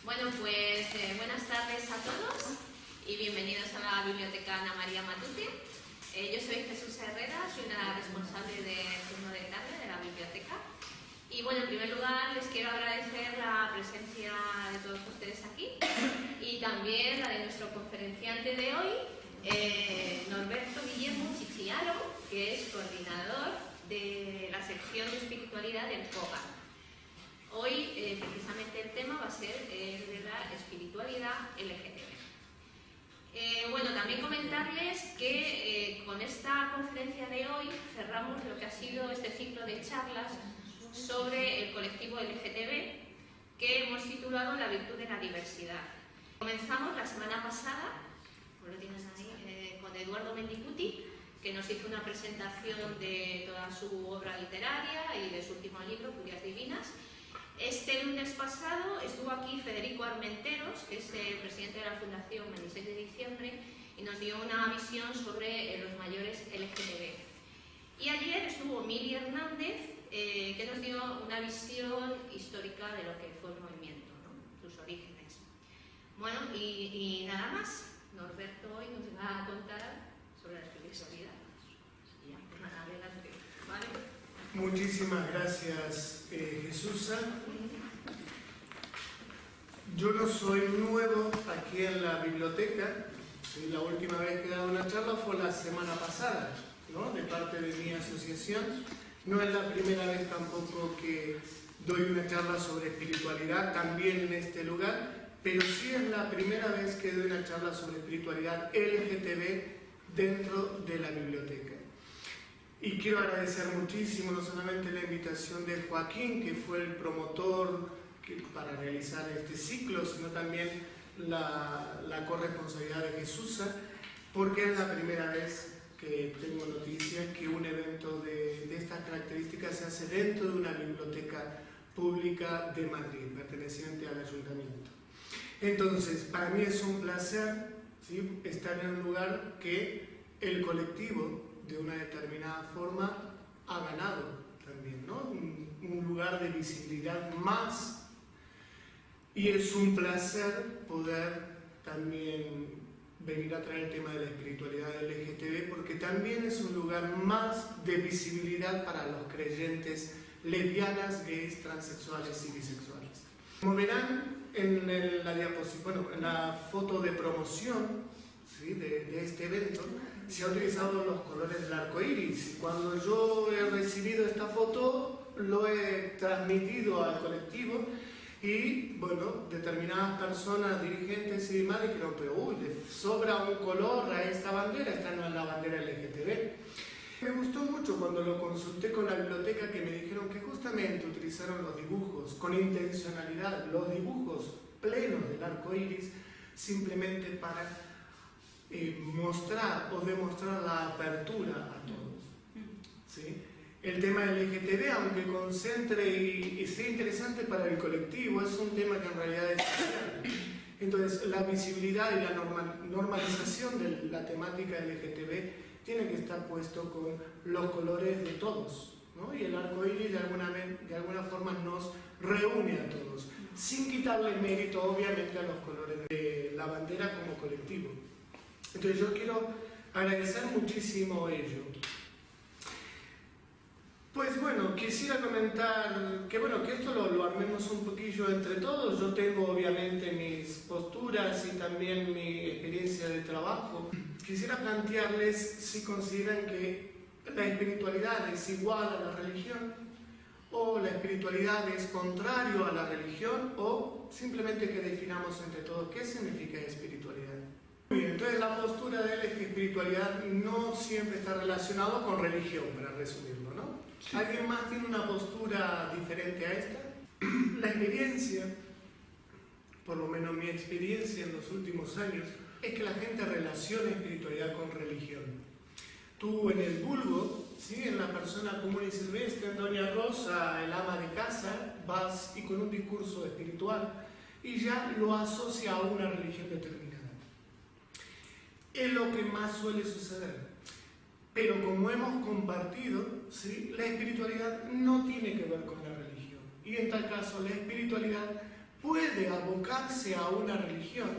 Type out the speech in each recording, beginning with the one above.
Bueno, pues buenas tardes a todos y bienvenidos a la Biblioteca Ana María Matute. Yo soy Jesús Herrera, soy una responsable del turno de tarde de la biblioteca. Y bueno, en primer lugar les quiero agradecer la presencia de todos ustedes aquí y también la de nuestro conferenciante de hoy, Norberto Guillermo Chichiaro, que es coordinador de la sección de espiritualidad del COGA. Hoy precisamente el tema va a ser el de la espiritualidad LGTB. Bueno, también comentarles que con esta conferencia de hoy cerramos lo que ha sido este ciclo de charlas sobre el colectivo LGTB que hemos titulado La virtud de la diversidad. Comenzamos la semana pasada, lo tienes ahí, con Eduardo Mendicuti, que nos hizo una presentación de toda su obra literaria y de su último libro, Curias Divinas. Este lunes pasado estuvo aquí Federico Armenteros, que es el presidente de la Fundación 26 de diciembre, y nos dio una visión sobre los mayores LGTB. Y ayer estuvo Mili Hernández, que nos dio una visión histórica de lo que fue el movimiento, ¿no? Sus orígenes. Bueno, y nada más, Norberto hoy nos va a contar sobre la espiritualidad. Ya, pues nada, adelante, ¿vale? Muchísimas gracias, Jesús. Yo no soy nuevo aquí en la biblioteca. Sí, la última vez que he dado una charla fue la semana pasada, ¿no? De parte de mi asociación. No es la primera vez tampoco que doy una charla sobre espiritualidad, también en este lugar, pero sí es la primera vez que doy una charla sobre espiritualidad LGTB dentro de la biblioteca. Y quiero agradecer muchísimo no solamente la invitación de Joaquín, que fue el promotor para realizar este ciclo, sino también la corresponsabilidad de Jesús, porque es la primera vez que tengo noticias que un evento de estas características se hace dentro de una biblioteca pública de Madrid, perteneciente al ayuntamiento. Entonces, para mí es un placer, ¿sí?, estar en un lugar que el colectivo de una determinada forma ha ganado también, ¿no? Un lugar de visibilidad más, y es un placer poder también venir a traer el tema de la espiritualidad LGTB, porque también es un lugar más de visibilidad para los creyentes lesbianas, gays, transexuales y bisexuales. Como verán en la diapositiva, bueno, en la foto de promoción, ¿sí?, de este evento, se han utilizado los colores del arco iris. Cuando yo he recibido esta foto, lo he transmitido al colectivo y, bueno, determinadas personas, dirigentes y demás, dijeron, pero uy, le sobra un color a esta bandera, esta no es la bandera LGTB. Me gustó mucho cuando lo consulté con la biblioteca, que me dijeron que justamente utilizaron los dibujos con intencionalidad, los dibujos plenos del arco iris, simplemente para mostrar o demostrar la apertura a todos, ¿sí? El tema LGTB, aunque concentre y sea interesante para el colectivo, es un tema que en realidad es social. Entonces, la visibilidad y la normalización de la temática LGTB tiene que estar puesto con los colores de todos, ¿no? Y el arco iris de alguna forma nos reúne a todos, sin quitarle mérito, obviamente, a los colores de la bandera como colectivo. Entonces yo quiero agradecer muchísimo ello. Pues bueno, quisiera comentar que esto lo armemos un poquillo entre todos. Yo tengo obviamente mis posturas y también mi experiencia de trabajo. Quisiera plantearles si consideran que la espiritualidad es igual a la religión, o la espiritualidad es contrario a la religión, o simplemente que definamos entre todos qué significa espiritualidad. Bien, entonces la postura de él es que espiritualidad no siempre está relacionado con religión, para resumirlo, ¿no? Sí. ¿Alguien más tiene una postura diferente a esta? La experiencia, por lo menos mi experiencia en los últimos años, es que la gente relaciona espiritualidad con religión. Tú en el vulgo, ¿sí?, en la persona común y silvestre, en Doña Rosa, el ama de casa, vas y con un discurso espiritual y ya lo asocia a una religión determinada. Es lo que más suele suceder. Pero como hemos compartido, ¿sí?, la espiritualidad no tiene que ver con la religión. Y en tal caso, la espiritualidad puede abocarse a una religión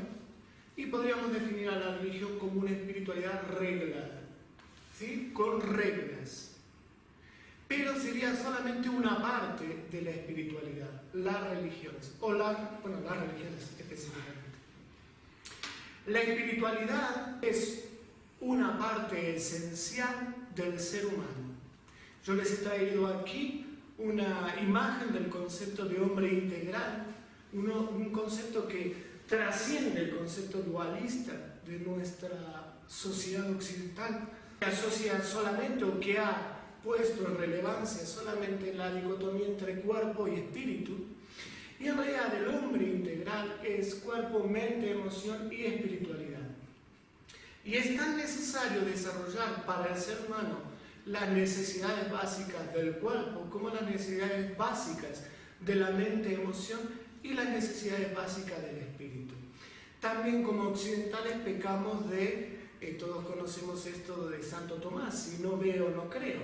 y podríamos definir a la religión como una espiritualidad reglada, ¿sí? Con reglas. Pero sería solamente una parte de la espiritualidad, las religiones, las religiones específicamente. La espiritualidad es una parte esencial del ser humano. Yo les he traído aquí una imagen del concepto de hombre integral, un concepto que trasciende el concepto dualista de nuestra sociedad occidental, que asocia solamente o que ha puesto en relevancia solamente la dicotomía entre cuerpo y espíritu. Y en realidad el hombre integral es cuerpo, mente, emoción y espiritualidad. Y es tan necesario desarrollar para el ser humano las necesidades básicas del cuerpo como las necesidades básicas de la mente, emoción y las necesidades básicas del espíritu. También como occidentales pecamos todos conocemos esto de Santo Tomás, si no veo no creo.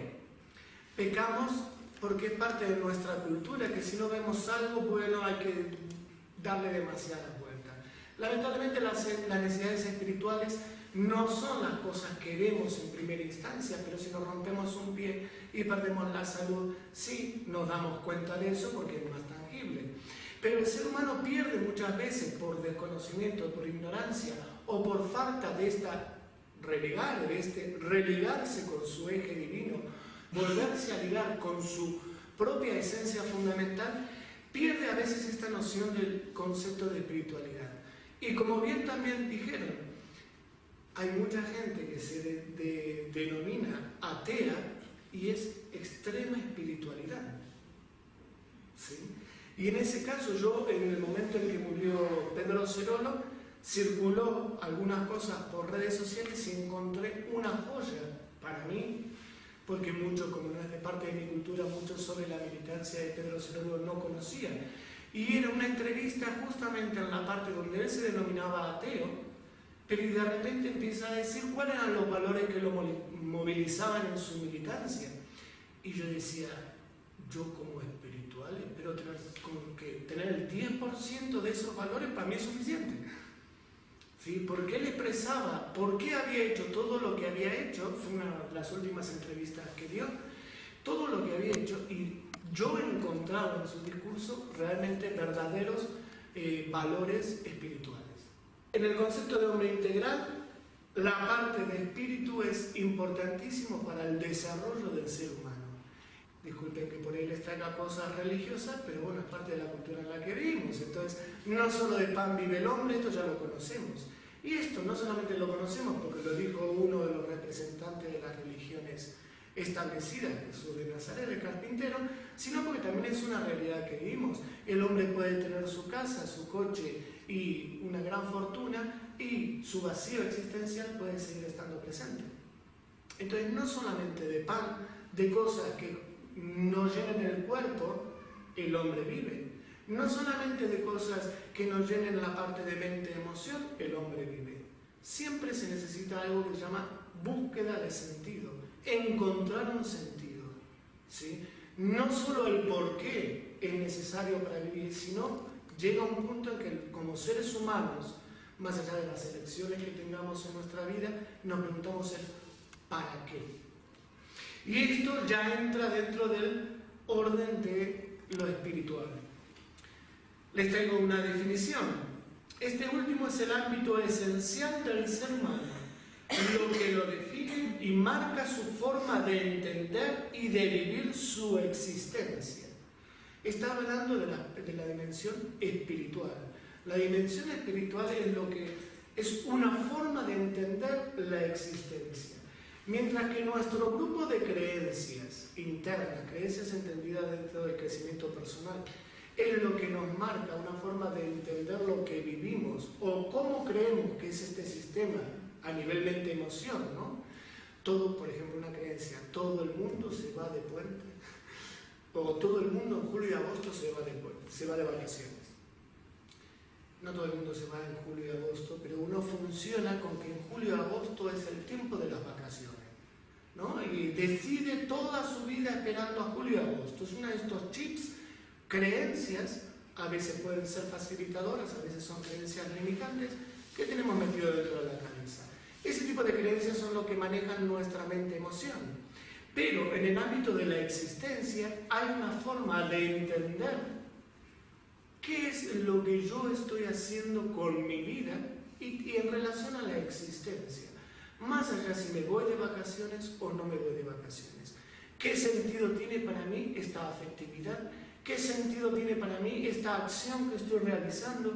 Pecamos porque es parte de nuestra cultura, que si no vemos algo bueno hay que darle demasiadas vueltas. Lamentablemente las necesidades espirituales no son las cosas que vemos en primera instancia, pero si nos rompemos un pie y perdemos la salud, sí nos damos cuenta de eso porque es más tangible. Pero el ser humano pierde muchas veces por desconocimiento, por ignorancia o por falta de religarse con su eje divino, volverse a ligar con su propia esencia fundamental, pierde a veces esta noción del concepto de espiritualidad. Y como bien también dijeron, hay mucha gente que se denomina atea y es extrema espiritualidad, ¿sí? Y en ese caso yo, en el momento en que murió Pedro Cerolo, circuló algunas cosas por redes sociales y encontré una joya para mí, porque mucho, como no es de parte de mi cultura, mucho sobre la militancia de Pedro Cerolo no conocía. Y era una entrevista justamente en la parte donde él se denominaba ateo, pero de repente empieza a decir cuáles eran los valores que lo movilizaban en su militancia. Y yo decía, yo como espiritual espero tener el 10% de esos valores, para mí es suficiente. ¿Sí? Porque él expresaba por qué había hecho todo lo que había hecho, fue una de las últimas entrevistas que dio, todo lo que había hecho, y yo he encontrado en su discurso realmente verdaderos valores espirituales. En el concepto de hombre integral, la parte de espíritu es importantísimo para el desarrollo del ser humano. Disculpen que por ahí les traiga cosas religiosas, pero bueno, es parte de la cultura en la que vivimos. Entonces, no solo de pan vive el hombre, esto ya lo conocemos. Y esto no solamente lo conocemos porque lo dijo uno de los representantes de las religiones establecidas, Jesús de Nazaret, el carpintero, sino porque también es una realidad que vivimos. El hombre puede tener su casa, su coche y una gran fortuna, y su vacío existencial puede seguir estando presente. Entonces, no solamente de pan, de cosas que nos llenen el cuerpo, el hombre vive. No solamente de cosas que nos llenen la parte de mente y emoción, el hombre vive. Siempre se necesita algo que se llama búsqueda de sentido, encontrar un sentido, ¿sí? No solo el por qué es necesario para vivir, sino llega un punto en que como seres humanos, más allá de las elecciones que tengamos en nuestra vida, nos preguntamos el ¿para qué? Y esto ya entra dentro del orden de lo espiritual. Les traigo una definición. Este último es el ámbito esencial del ser humano, lo que lo define y marca su forma de entender y de vivir su existencia. Está hablando de la dimensión espiritual. La dimensión espiritual es una forma de entender la existencia. Mientras que nuestro grupo de creencias internas, creencias entendidas dentro del crecimiento personal, es lo que nos marca una forma de entender lo que vivimos o cómo creemos que es este sistema a nivel mente-emoción, ¿no? Todo, por ejemplo, una creencia, todo el mundo se va de puente, o todo el mundo en julio y agosto se va de vacaciones. No todo el mundo se va en julio y agosto, pero uno funciona con que en julio y agosto es el tiempo de las vacaciones, ¿no? Y decide toda su vida esperando a julio y agosto. Es uno de estos chips, creencias a veces pueden ser facilitadoras, a veces son creencias limitantes que tenemos metido dentro de la cabeza. Ese tipo de creencias son lo que manejan nuestra mente-emoción. Pero en el ámbito de la existencia hay una forma de entender qué es lo que yo estoy haciendo con mi vida y en relación a la existencia. Más allá si me voy de vacaciones o no me voy de vacaciones. ¿Qué sentido tiene para mí esta afectividad? ¿Qué sentido tiene para mí esta acción que estoy realizando?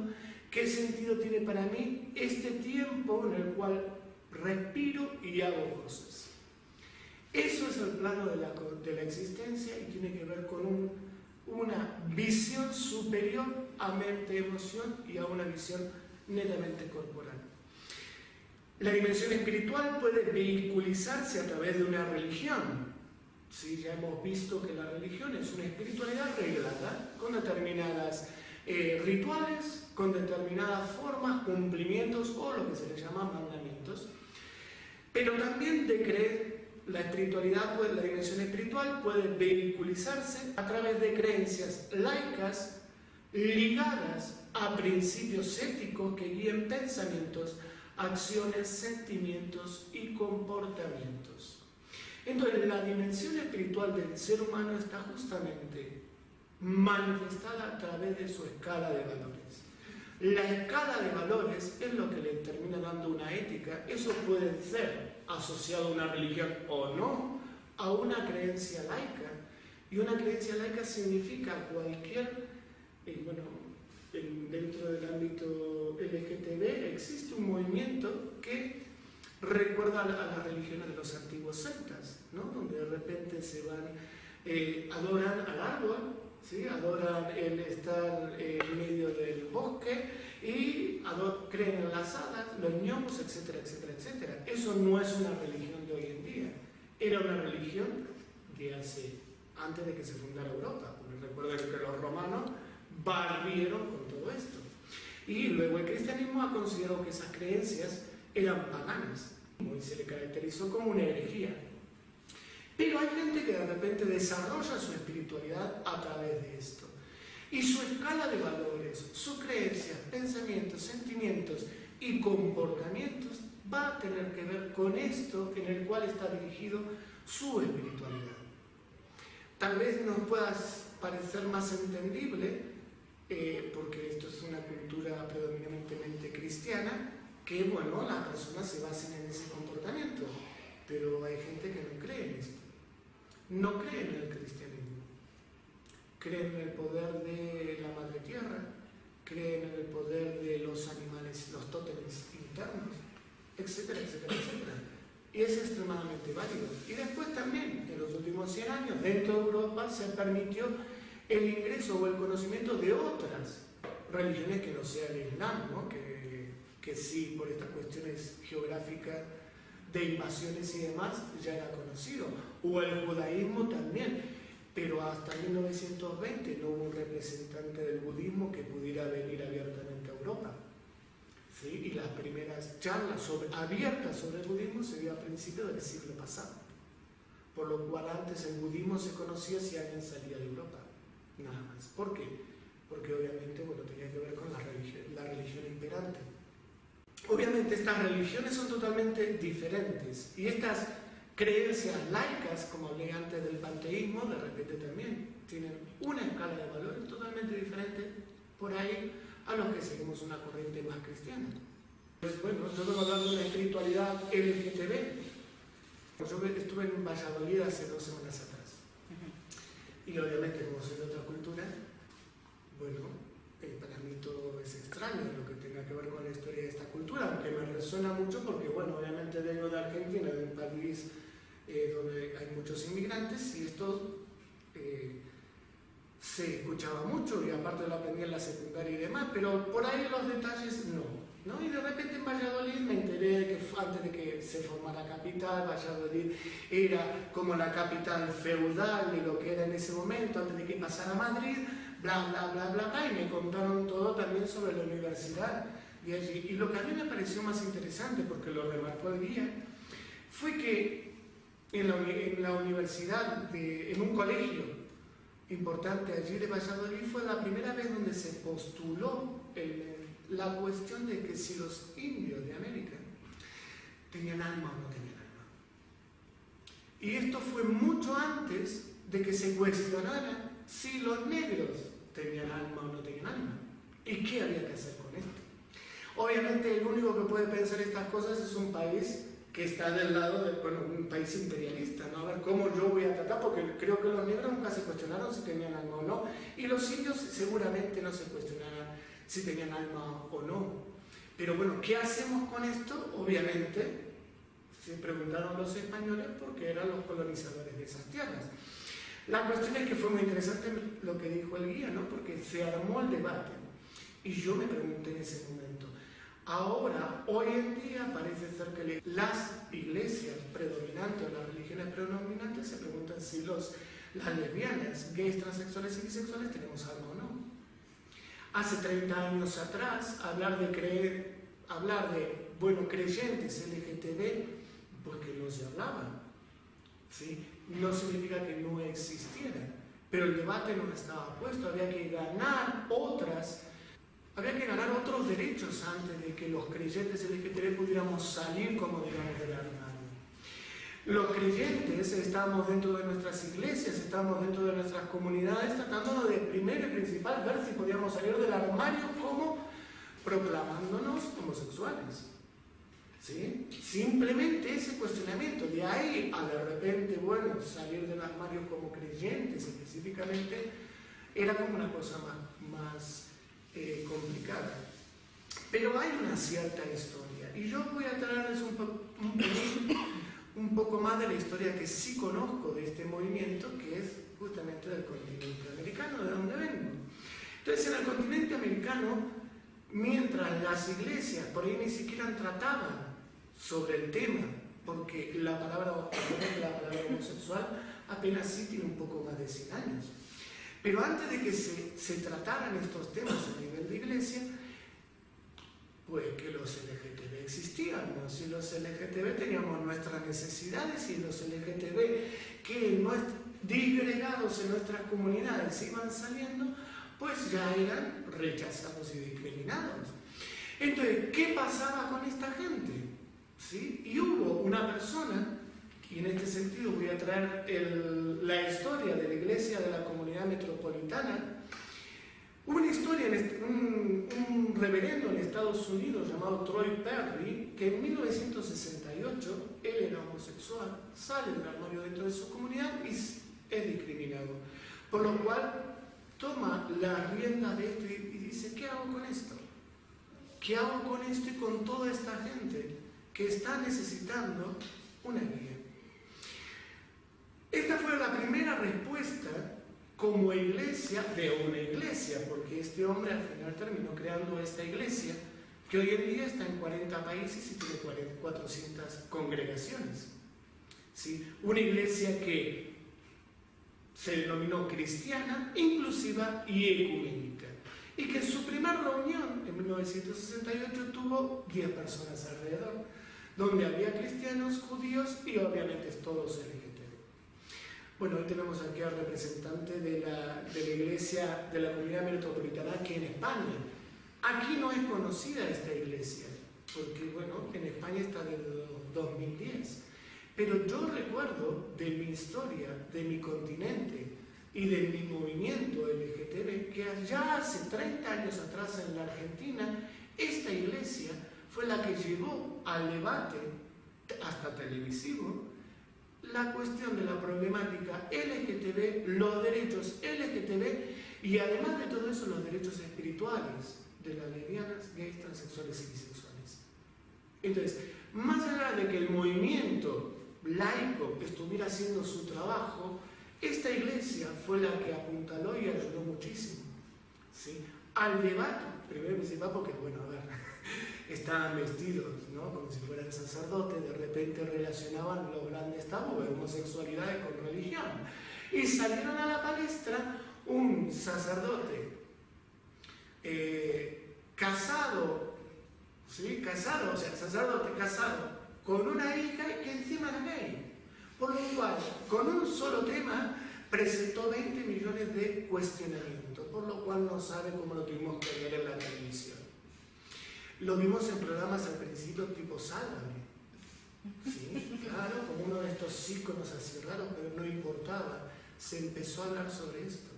¿Qué sentido tiene para mí este tiempo en el cual respiro y hago cosas? Eso es el plano de la existencia y tiene que ver con una visión superior a mente-emoción y a una visión netamente corporal. La dimensión espiritual puede vehiculizarse a través de una religión. Sí, ya hemos visto que la religión es una espiritualidad reglada, con determinadas rituales, con determinadas formas, cumplimientos o lo que se le llama mandamientos. Pero también la espiritualidad, la dimensión espiritual puede vehiculizarse a través de creencias laicas ligadas a principios éticos que guíen pensamientos, acciones, sentimientos y comportamientos. Entonces, la dimensión espiritual del ser humano está justamente manifestada a través de su escala de valores. La escala de valores es lo que le termina dando una ética. Eso puede ser asociado a una religión o no, a una creencia laica. Y una creencia laica significa cualquier, dentro del ámbito LGTB existe un movimiento que recuerda a las religiones de los antiguos celtas, ¿no? Donde de repente se van, adoran al árbol, ¿sí? Adoran el estar en medio del bosque y creen en las hadas, los gnomos, etcétera, etcétera, etcétera. Eso no es una religión de hoy en día, era una religión de antes de que se fundara Europa. Porque recuerden que los romanos barrieron con todo esto. Y luego el cristianismo ha considerado que esas creencias eran paganas y se le caracterizó como una herejía. Pero hay gente que de repente desarrolla su espiritualidad a través de esto. Y su escala de valores, sus creencias, pensamientos, sentimientos y comportamientos va a tener que ver con esto en el cual está dirigido su espiritualidad. Tal vez nos pueda parecer más entendible, porque esto es una cultura predominantemente cristiana, que las personas se basen en ese comportamiento, pero hay gente que no cree en esto, no cree en el cristianismo, cree en el poder de la madre tierra, cree en el poder de los animales, los tótems internos, etcétera, etcétera, etcétera. Y es extremadamente válido. Y después también, en los últimos 100 años, dentro de Europa se permitió el ingreso o el conocimiento de otras religiones que no sea el Islam, ¿no? Que sí, por estas cuestiones geográficas de invasiones y demás, ya era conocido. O el judaísmo también, pero hasta 1920 no hubo un representante del budismo que pudiera venir abiertamente a Europa. ¿Sí? Y las primeras charlas abiertas sobre el budismo se dio a principios del siglo pasado. Por lo cual antes el budismo se conocía si alguien salía de Europa. Nada más. ¿Por qué? Porque obviamente tenía que ver con la religión imperante. Obviamente estas religiones son totalmente diferentes y estas creencias laicas, como hablé antes del panteísmo, de repente también tienen una escala de valores totalmente diferente por ahí a los que seguimos una corriente más cristiana. Pues yo vengo hablando de una espiritualidad LGTB. Yo estuve en Valladolid hace 2 semanas atrás. Y obviamente, como soy de otra cultura, para mí todo es extraño lo que tenga que ver con la historia de esta cultura, aunque me resuena mucho porque, obviamente vengo de Argentina, de un país donde hay muchos inmigrantes, y esto se escuchaba mucho, y aparte lo aprendí en la secundaria y demás, pero por ahí los detalles no. Y de repente en Valladolid me enteré de que antes de que se formara capital, Valladolid era como la capital feudal de lo que era en ese momento, antes de que pasara a Madrid, bla, bla, bla, bla, bla, y me contaron todo también sobre la universidad de allí. Y lo que a mí me pareció más interesante, porque lo remarcó el guía, fue que en la universidad, en un colegio importante allí de Valladolid, fue la primera vez donde se postuló la cuestión de que si los indios de América tenían alma o no tenían alma. Y esto fue mucho antes de que se cuestionara si los negros tenían alma o no tenían alma. ¿Y qué había que hacer con esto? Obviamente el único que puede pensar estas cosas es un país que está del lado de, bueno, un país imperialista, ¿no? A ver cómo yo voy a tratar, porque creo que los negros nunca se cuestionaron si tenían alma o no, y los indios seguramente no se cuestionaron si tenían alma o no. Pero bueno, ¿qué hacemos con esto? Obviamente, se preguntaron los españoles porque eran los colonizadores de esas tierras. La cuestión es que fue muy interesante lo que dijo el guía, ¿no? Porque se armó el debate, y yo me pregunté en ese momento, ahora, hoy en día, parece ser que las iglesias predominantes, las religiones predominantes, se preguntan si las lesbianas, gays, transexuales y bisexuales tenemos algo o no. Hace 30 años atrás, hablar de creyentes LGTB, pues que no se hablaba, ¿sí? No significa que no existiera, pero el debate no estaba puesto, había que ganar otros derechos antes de que los creyentes LGTB pudiéramos salir, como digamos, del armario. Los creyentes estábamos dentro de nuestras iglesias, estábamos dentro de nuestras comunidades, tratando de primero y principal ver si podíamos salir del armario como proclamándonos homosexuales. ¿Sí? Simplemente ese cuestionamiento, de ahí a de repente, bueno, salir del armario como creyentes específicamente, era como una cosa más complicada. Pero hay una cierta historia, y yo voy a traerles un poco más de la historia que sí conozco de este movimiento, que es justamente del continente americano, de donde vengo. Entonces, en el continente americano, mientras las iglesias por ahí ni siquiera trataban sobre el tema, porque la palabra homosexual apenas sí tiene un poco más de 100 años. Pero antes de que se trataran estos temas a nivel de iglesia, pues que los LGTB existían, ¿no? Si los LGTB teníamos nuestras necesidades y los LGTB que disgregados en nuestras comunidades iban saliendo, pues ya eran rechazados y discriminados. Entonces, ¿qué pasaba con esta gente? ¿Sí? Y hubo una persona, y en este sentido voy a traer la historia de la iglesia de la comunidad metropolitana. Hubo una historia, un reverendo en Estados Unidos llamado Troy Perry, que en 1968, él era homosexual, sale del armario dentro de su comunidad y es discriminado. Por lo cual, toma la rienda de esto y dice, ¿qué hago con esto? ¿Qué hago con esto y con toda esta gente que está necesitando una guía? Esta fue la primera respuesta como iglesia de una iglesia, porque este hombre al final terminó creando esta iglesia que hoy en día está en 40 países y tiene 400 congregaciones. ¿Sí? Una iglesia que se denominó cristiana, inclusiva y ecuménica, y que en su primera reunión en 1968 tuvo 10 personas alrededor, donde había cristianos, judíos y obviamente todos LGTB. Bueno, hoy tenemos aquí al representante de la iglesia de la comunidad metropolitana aquí en España. Aquí no es conocida esta iglesia, porque bueno, en España está desde 2010. Pero yo recuerdo de mi historia, de mi continente y de mi movimiento LGTB, que allá hace 30 años atrás en la Argentina, esta iglesia fue la que llevó al debate, hasta televisivo, la cuestión de la problemática LGTB, los derechos LGTB y además de todo eso los derechos espirituales de las lesbianas, gays, transexuales y bisexuales. Entonces, más allá de que el movimiento laico estuviera haciendo su trabajo, esta iglesia fue la que apuntaló y ayudó muchísimo, ¿sí? Al debate, primero y principal porque, bueno, a ver, estaban vestidos, ¿no? Como si fueran sacerdotes, de repente relacionaban los grandes tabúes, homosexualidad con religión. Y salieron a la palestra un sacerdote casado, ¿sí? Casado, o sea, sacerdote casado con una hija que encima era gay. Por lo cual, con un solo tema, presentó 20 millones de cuestionamientos, por lo cual no sabe cómo lo tuvimos que ver en la televisión. Lo vimos en programas al principio tipo Sálvame. Sí, claro, como uno de estos íconos así raros, pero no importaba. Se empezó a hablar sobre esto.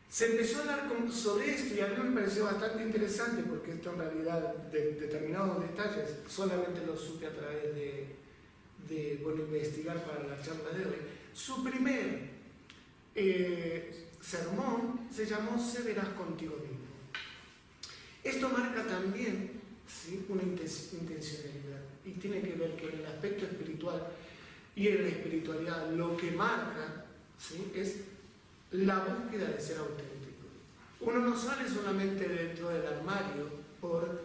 Se empezó a hablar sobre esto y a mí me pareció bastante interesante porque esto en realidad, de determinados detalles, solamente lo supe a través de investigar para la charla de hoy. Su primer sermón se llamó "Sé verás contigo mismo". Esto marca también, ¿sí?, una intencionalidad y tiene que ver que en el aspecto espiritual y en la espiritualidad lo que marca, ¿sí?, es la búsqueda de ser auténtico. Uno no sale solamente dentro del armario por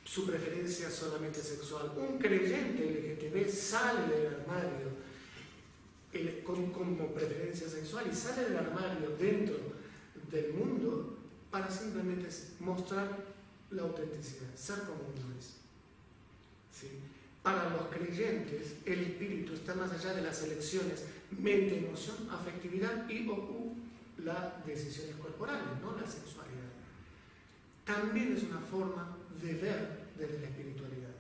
su preferencia solamente sexual. Un creyente LGTB sale del armario como preferencia sexual y sale del armario dentro del mundo para simplemente mostrar la autenticidad, ser como uno es. ¿Sí? Para los creyentes, el espíritu está más allá de las elecciones mente, emoción, afectividad y las decisiones corporales, no la sexualidad. También es una forma de ver desde la espiritualidad.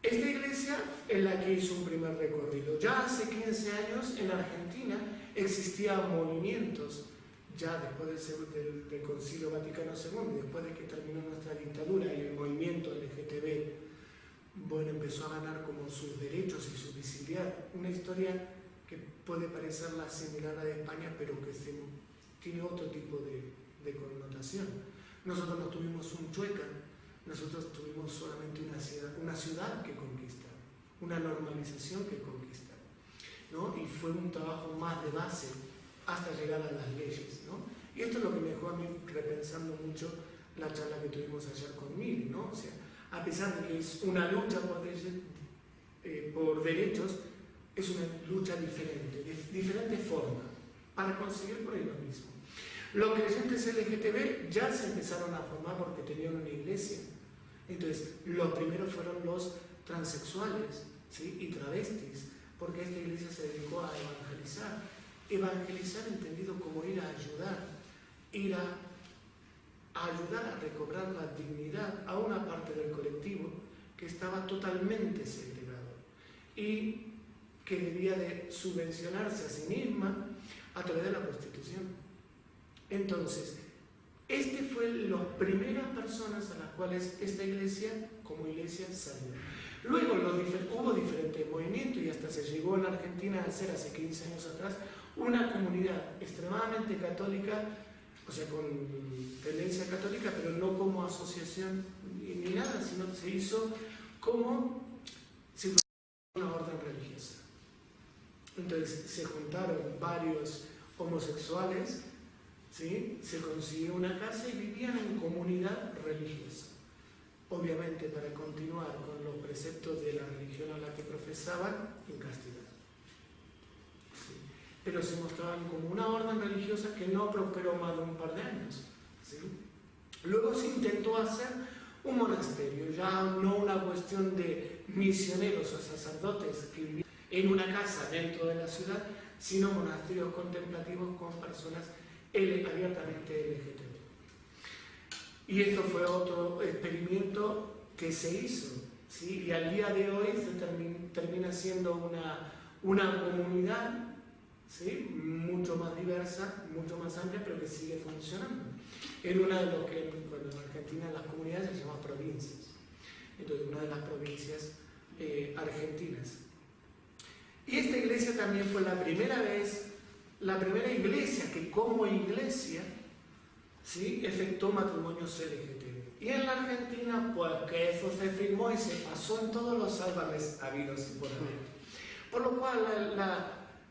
Esta iglesia es la que hizo un primer recorrido. Ya hace 15 años en Argentina existían movimientos, ya después del Concilio Vaticano II, después de que terminó nuestra dictadura y el movimiento LGTB, bueno, empezó a ganar como sus derechos y su visibilidad. Una historia que puede parecerla similar a la de España, pero que tiene otro tipo de connotación. Nosotros no tuvimos un Chueca, nosotros tuvimos solamente una ciudad que conquistar, una normalización que conquistar, ¿no? Y fue un trabajo más de base hasta llegar a las leyes, ¿no? Y esto es lo que me dejó a mí repensando mucho la charla que tuvimos ayer con Mili, ¿no? O sea, a pesar de que es una lucha por derechos, es una lucha diferente, de diferente forma, para conseguir por ellos mismos. Los creyentes LGTB ya se empezaron a formar porque tenían una iglesia. Entonces, los primeros fueron los transexuales, ¿sí?, y travestis, porque esta iglesia se dedicó a evangelizar. Evangelizar entendido como ir a ayudar, ayudar a recobrar la dignidad a una parte del colectivo que estaba totalmente segregado y que debía de subvencionarse a sí misma a través de la prostitución. Entonces, este fue las primeras personas a las cuales esta iglesia, como iglesia, salió. Luego hubo diferentes movimientos y hasta se llegó en Argentina a ser, hace 15 años atrás, una comunidad extremadamente católica, o sea, con tendencia católica, pero no como asociación ni nada, sino que se hizo como si fuera una orden religiosa. Entonces se juntaron varios homosexuales, ¿sí?, se consiguió una casa y vivían en comunidad religiosa. Obviamente para continuar con los preceptos de la religión a la que profesaban en castidad. ¿Sí? Pero se mostraban como una orden religiosa que no prosperó más de un par de años. ¿Sí? Luego se intentó hacer un monasterio, ya no una cuestión de misioneros o sacerdotes que vivían en una casa dentro de la ciudad, sino monasterios contemplativos con personas abiertamente LGTB. Y esto fue otro experimento que se hizo, ¿sí? Y al día de hoy se termina siendo una comunidad, ¿sí?, mucho más diversa, mucho más amplia, pero que sigue funcionando. En una de lo que en Argentina las comunidades se llama provincias. Entonces, una de las provincias argentinas. Y esta iglesia también fue la primera iglesia que como iglesia, ¿sí?, efectuó matrimonios LGTB. Y en la Argentina, pues que eso se firmó y se pasó en todos los sálvames habidos y por haber. Por lo cual,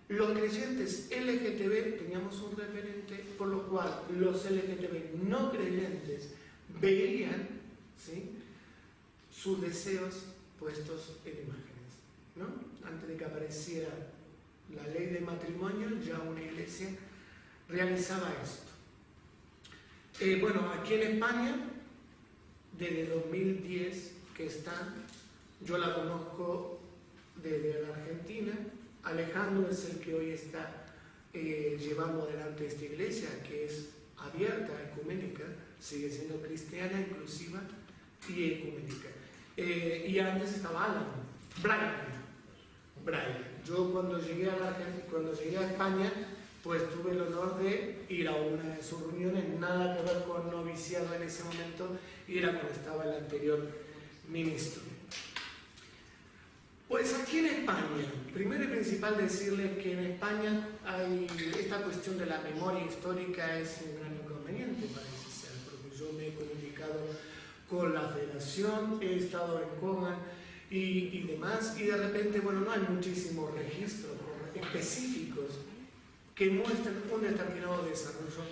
los creyentes LGTB teníamos un referente, por lo cual los LGTB no creyentes veían, ¿sí?, sus deseos puestos en imágenes, ¿no? Antes de que apareciera la ley de matrimonio, ya una iglesia realizaba esto. Bueno, aquí en España, desde 2010 que está, yo la conozco desde la Argentina, Alejandro es el que hoy está llevando adelante esta iglesia, que es abierta, ecuménica, sigue siendo cristiana, inclusiva y ecuménica. Y antes estaba Alan, Brian. Yo cuando llegué a España, pues tuve el honor de ir a una de sus reuniones, nada que ver con noviciado en ese momento, y era cuando estaba el anterior ministro. Pues aquí en España, primero y principal decirles que en España hay esta cuestión de la memoria histórica es un gran inconveniente, parece ser, porque yo me he comunicado con la federación, he estado en Cogan y demás, y de repente, bueno, no hay muchísimos registros específicos que muestren un determinado desarrollo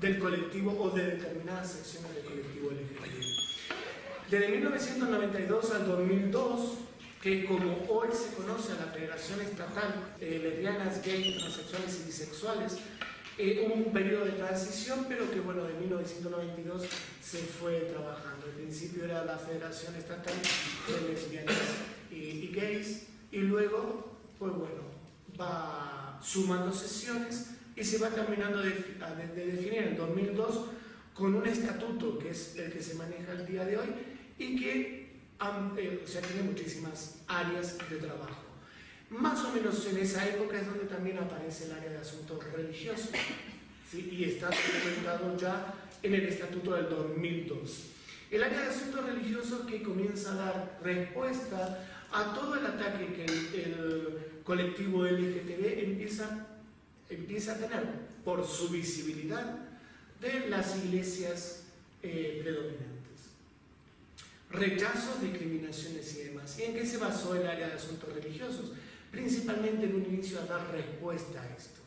del colectivo o de determinadas secciones del colectivo LGTB. Desde 1992 al 2002, que como hoy se conoce a la Federación Estatal Lesbianas, Gays, Transexuales y Bisexuales, hubo un periodo de transición, pero que bueno, de 1992 se fue trabajando. Al principio era la Federación Estatal de Lesbianas y Gays, y luego, pues bueno, va sumando sesiones y se va terminando de definir en 2002 con un estatuto que es el que se maneja el día de hoy y que tiene muchísimas áreas de trabajo. Más o menos en esa época es donde también aparece el área de asuntos religiosos, ¿sí? Y está documentado ya en el estatuto del 2002. El área de asuntos religiosos que comienza a dar respuesta a todo el ataque que el colectivo LGTB empieza a tener por su visibilidad de las iglesias predominantes. Rechazos, discriminaciones y demás. ¿Y en qué se basó el área de asuntos religiosos? Principalmente en un inicio a dar respuesta a esto,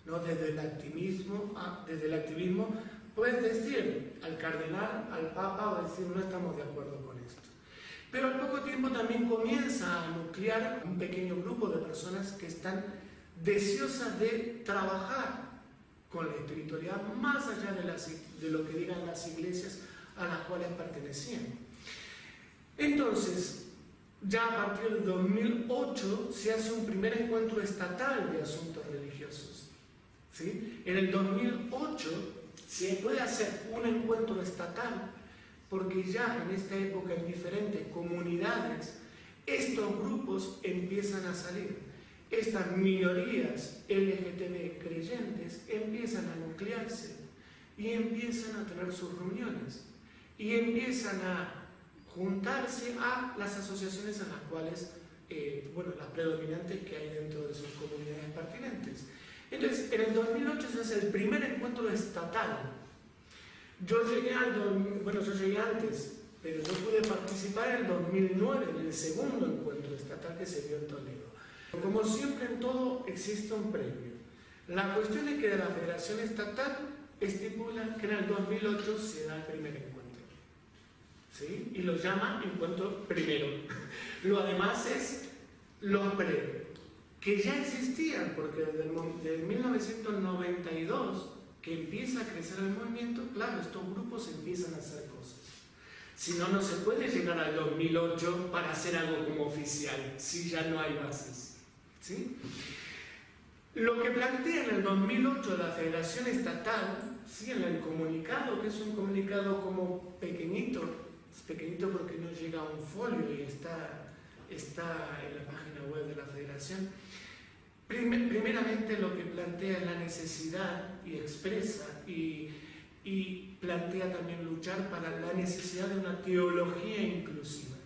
¿no? Desde el activismo, puedes decir al cardenal, al papa, o decir no estamos de acuerdo con esto. Pero al poco tiempo también comienza a nuclear un pequeño grupo de personas que están deseosas de trabajar con la espiritualidad más allá de lo que digan las iglesias a las cuales pertenecían. Entonces, ya a partir del 2008 se hace un primer encuentro estatal de asuntos religiosos, ¿sí? En el 2008 se puede hacer un encuentro estatal porque ya en esta época en diferentes comunidades estos grupos empiezan a salir. Estas minorías LGTB creyentes empiezan a nuclearse y empiezan a tener sus reuniones y empiezan a juntarse a las asociaciones en las cuales, las predominantes que hay dentro de sus comunidades pertinentes. Entonces, en el 2008 se hace el primer encuentro estatal. Yo llegué antes, pero yo pude participar en el 2009, en el segundo encuentro estatal que se dio en Toledo. Como siempre en todo existe un previo. La cuestión es que de la Federación Estatal estipula que en el 2008 se da el primer encuentro. ¿Sí? Y lo llama encuentro primero. Lo además es los previos, que ya existían, porque desde 1992 que empieza a crecer el movimiento, claro, estos grupos empiezan a hacer cosas. Si no, no se puede llegar al 2008 para hacer algo como oficial, si ya no hay bases. ¿Sí? Lo que plantea en el 2008 la Federación Estatal, ¿sí? En el comunicado, que es un comunicado como pequeñito, es pequeñito porque no llega a un folio y está en la página web de la Federación. Primeramente lo que plantea es la necesidad y expresa y plantea también luchar para la necesidad de una teología inclusiva.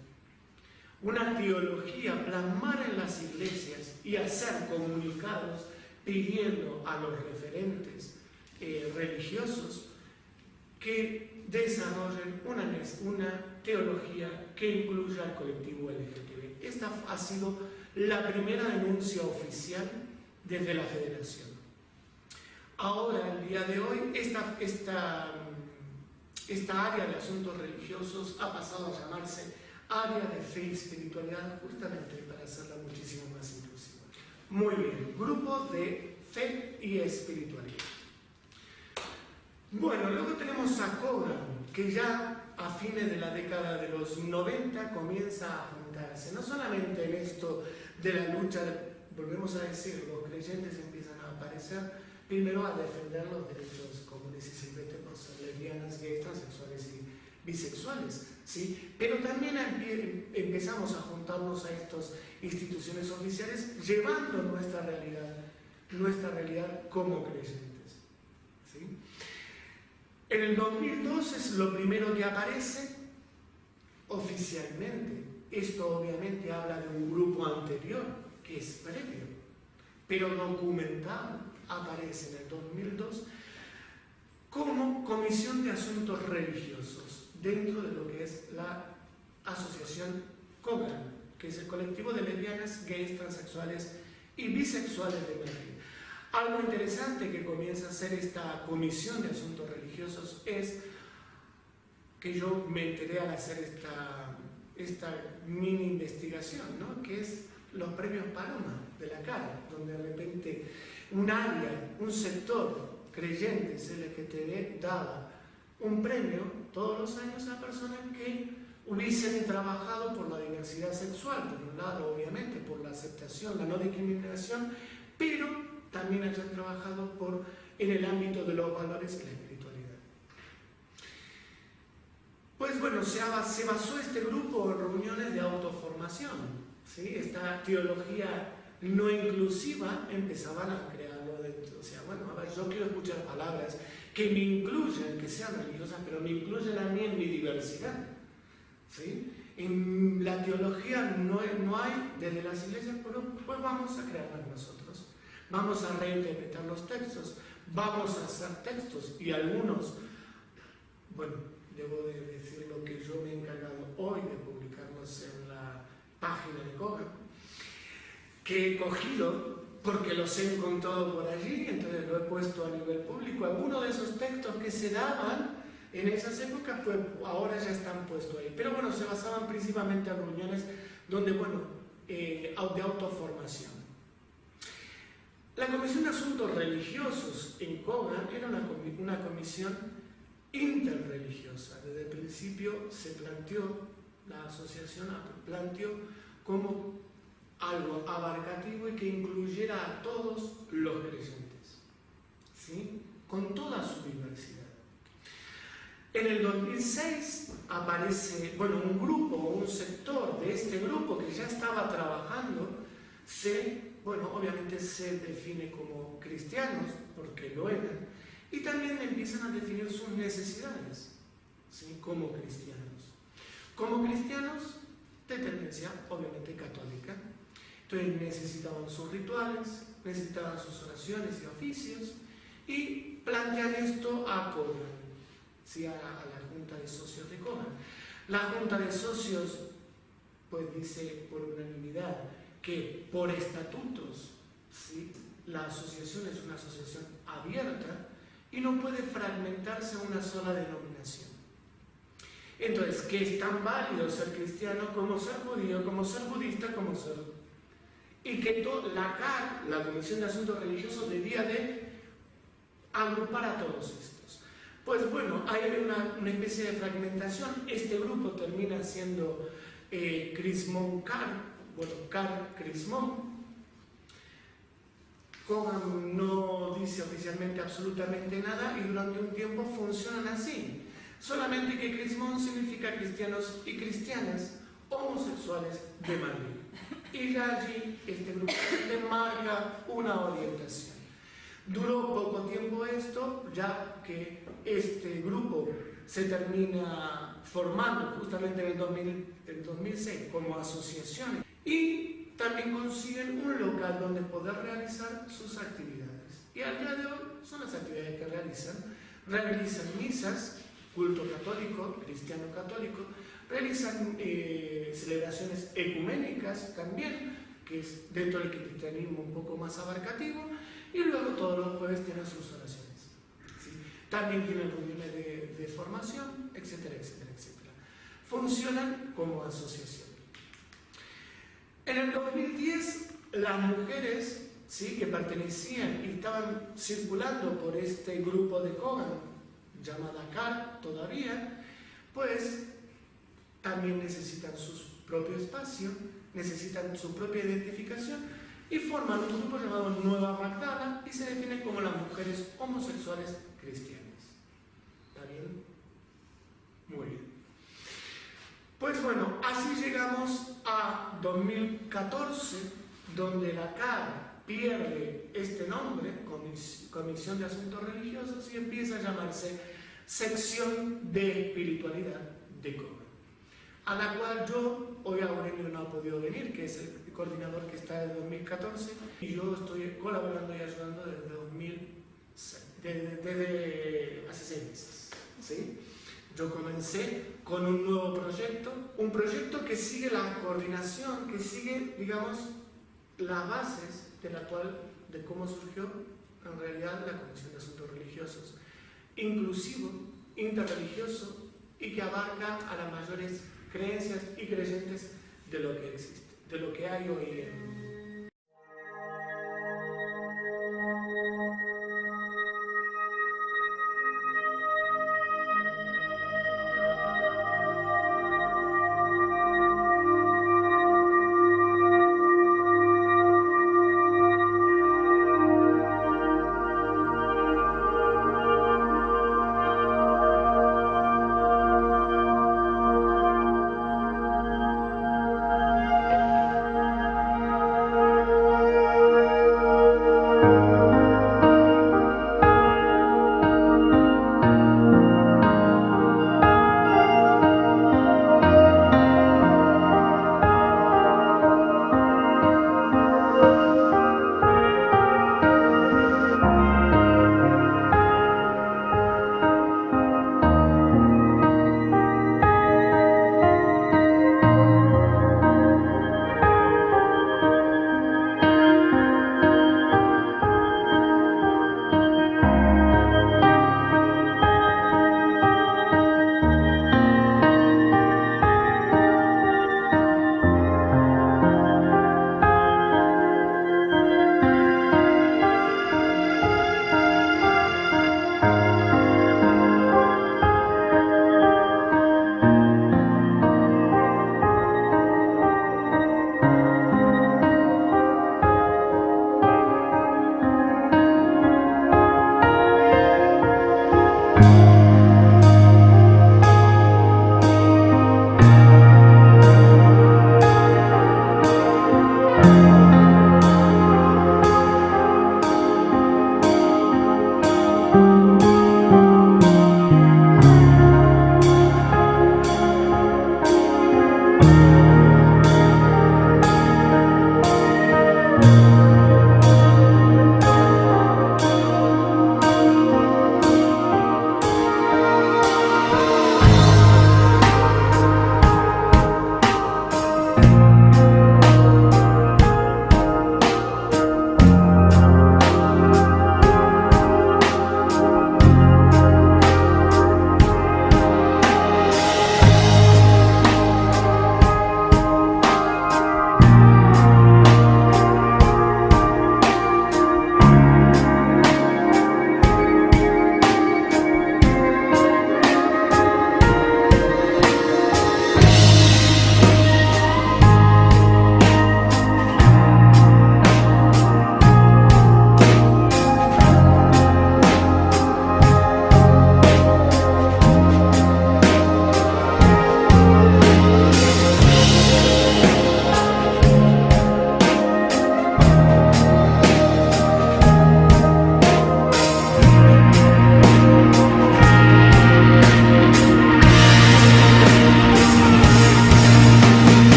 Una teología, plasmar en las iglesias y hacer comunicados pidiendo a los referentes religiosos que desarrollen una teología que incluya al colectivo LGTB. Esta ha sido la primera denuncia oficial desde la Federación. Ahora, el día de hoy, esta área de asuntos religiosos ha pasado a llamarse área de fe y espiritualidad, justamente para hacerla muchísimo más inclusiva. Muy bien, grupo de fe y espiritualidad. Bueno, luego tenemos a Cogan, que ya a fines de la década de los 90 comienza a juntarse, no solamente en esto de la lucha volvemos a decir, los creyentes empiezan a aparecer primero a defender los derechos comunes y silvestres por ser lesbianas, gays, transexuales y bisexuales, ¿sí? Pero también empezamos a juntarnos a estas instituciones oficiales llevando nuestra realidad como creyentes, ¿sí? En el 2002 es lo primero que aparece oficialmente. Esto obviamente habla de un grupo anterior, que es previo, pero documentado, aparece en el 2002 como Comisión de Asuntos Religiosos dentro de lo que es la asociación COGAN, que es el colectivo de lesbianas, gays, transexuales y bisexuales de Madrid. Algo interesante que comienza a hacer esta Comisión de Asuntos Religiosos es que yo me enteré al hacer esta mini investigación, ¿no? Que es los premios Paloma de la CAR, donde de repente un área, un sector creyentes LGTB daba un premio todos los años a personas que hubiesen trabajado por la diversidad sexual, por un lado obviamente por la aceptación, la no discriminación, pero también hayan trabajado en el ámbito de los valores y la espiritualidad. Pues bueno, se basó este grupo en reuniones de autoformación, ¿sí? Esta teología no inclusiva empezaban a crearlo dentro. O sea, bueno, a ver, yo quiero escuchar palabras que me incluyan, que sean religiosas, pero me incluyan a mí en mi diversidad, ¿sí? En la teología no hay desde las iglesias, pero pues vamos a crearlas nosotros. Vamos a reinterpretar los textos, vamos a hacer textos y algunos, bueno, debo de decir lo que yo me he encargado hoy de publicarlos en la página de COGAN, que he cogido porque los he encontrado por allí, entonces lo he puesto a nivel público. Algunos de esos textos que se daban en esas épocas, pues ahora ya están puestos ahí. Pero bueno, se basaban principalmente en reuniones donde, bueno, de autoformación. La Comisión de Asuntos Religiosos en COGAN era una comisión interreligiosa. Desde el principio se planteó, la asociación planteó como algo abarcativo y que incluyera a todos los creyentes, ¿sí? Con toda su diversidad. En el 2006 aparece, bueno, un grupo, un sector de este grupo que ya estaba trabajando, obviamente se define como cristianos, porque lo eran, y también empiezan a definir sus necesidades, ¿sí? Como cristianos. Como cristianos de tendencia, obviamente, católica. Entonces necesitaban sus rituales, necesitaban sus oraciones y oficios, y plantean esto a COGAN, ¿sí? a la Junta de Socios de COGAN. La Junta de Socios pues dice por unanimidad que por estatutos, ¿sí? La asociación es una asociación abierta y no puede fragmentarse a una sola denominación. Entonces, que es tan válido ser cristiano como ser judío, como ser budista, como ser... Y que la CAR, la Comisión de Asuntos Religiosos, debía de agrupar a todos estos. Pues bueno, hay una especie de fragmentación. Este grupo termina siendo Crismón CAR, bueno, CAR Crismón. COGAN no dice oficialmente absolutamente nada y durante un tiempo funcionan así. Solamente que Crismón significa cristianos y cristianas homosexuales de Madrid. Y ya allí este grupo marca una orientación. Duró poco tiempo esto, ya que este grupo se termina formando justamente en el 2006 como asociación y también consiguen un local donde poder realizar sus actividades. Y al día de hoy son las actividades que realizan misas, culto católico, cristiano católico, realizan celebraciones ecuménicas también, que es dentro del cristianismo un poco más abarcativo, y luego todos los jueves tienen sus oraciones, ¿sí? También tienen reuniones de formación, etcétera, etcétera, etcétera. Funcionan como asociación. En el 2010, las mujeres, ¿sí? Que pertenecían y estaban circulando por este grupo de COGAN, llamada CAR todavía, pues también necesitan su propio espacio, necesitan su propia identificación y forman un grupo llamado Nueva Magdala y se definen como las mujeres homosexuales cristianas. ¿Está bien? Muy bien. Pues bueno, así llegamos a 2014, donde la CAR pierde este nombre, Comisión de Asuntos Religiosos, y empieza a llamarse Sección de Espiritualidad de COBA, a la cual yo, hoy Aurelio no ha podido venir, que es el coordinador que está desde 2014, y yo estoy colaborando y ayudando desde 2006, desde hace 6 meses, ¿sí? Yo comencé con un nuevo proyecto, un proyecto que sigue la coordinación, que sigue, digamos, las bases de cómo surgió en realidad la Comisión de Asuntos Religiosos, inclusivo, interreligioso y que abarca a las mayores creencias y creyentes de lo que existe, de lo que hay hoy en el mundo.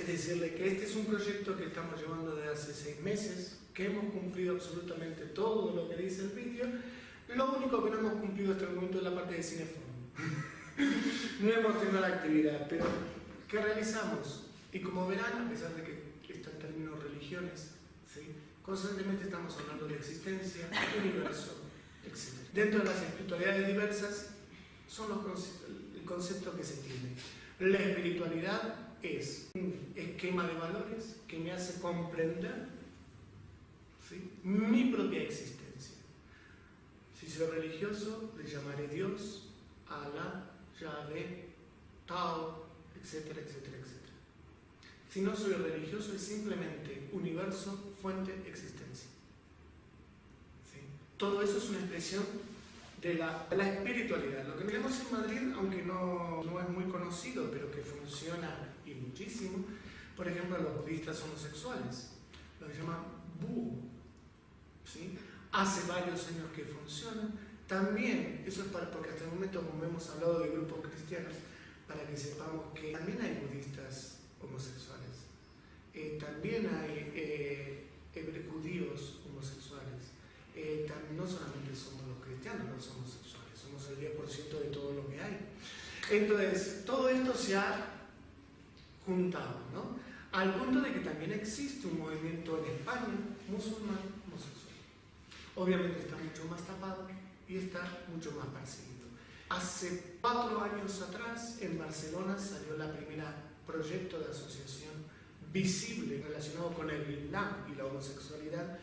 es decirle que este es un proyecto que estamos llevando desde hace 6 meses, que hemos cumplido absolutamente todo lo que dice el vídeo. Lo único que no hemos cumplido hasta el momento es la parte de cineforum. No hemos tenido la actividad, pero ¿qué realizamos? Y como verán, a pesar de que está en términos religiones, ¿sí?, constantemente estamos hablando de existencia, universo, etc. Dentro de las espiritualidades diversas son el concepto que se tiene. La espiritualidad es un esquema de valores que me hace comprender, ¿sí?, mi propia existencia. Si soy religioso, le llamaré Dios, Alá, Yahvé, Tao, etcétera, etcétera, etcétera. Si no soy religioso, es simplemente universo, fuente, existencia. ¿Sí? Todo eso es una expresión de la espiritualidad. Lo que tenemos en Madrid, aunque no es muy conocido, pero que funciona y muchísimo, por ejemplo, los budistas homosexuales, lo que llaman búho. ¿Sí? Hace varios años que funciona. También, eso es porque hasta el momento, como hemos hablado de grupos cristianos, para que sepamos que también hay budistas homosexuales, también hay judíos homosexuales, no solamente somos los cristianos los homosexuales, somos el 10% de todo lo que hay. Entonces, todo esto se ha juntado, ¿no?, al punto de que también existe un movimiento en España musulmán homosexual. Obviamente está mucho más tapado y está mucho más perseguido. Hace 4 años atrás, en Barcelona, salió la primera proyecto de asociación visible relacionado con el Islam y la homosexualidad,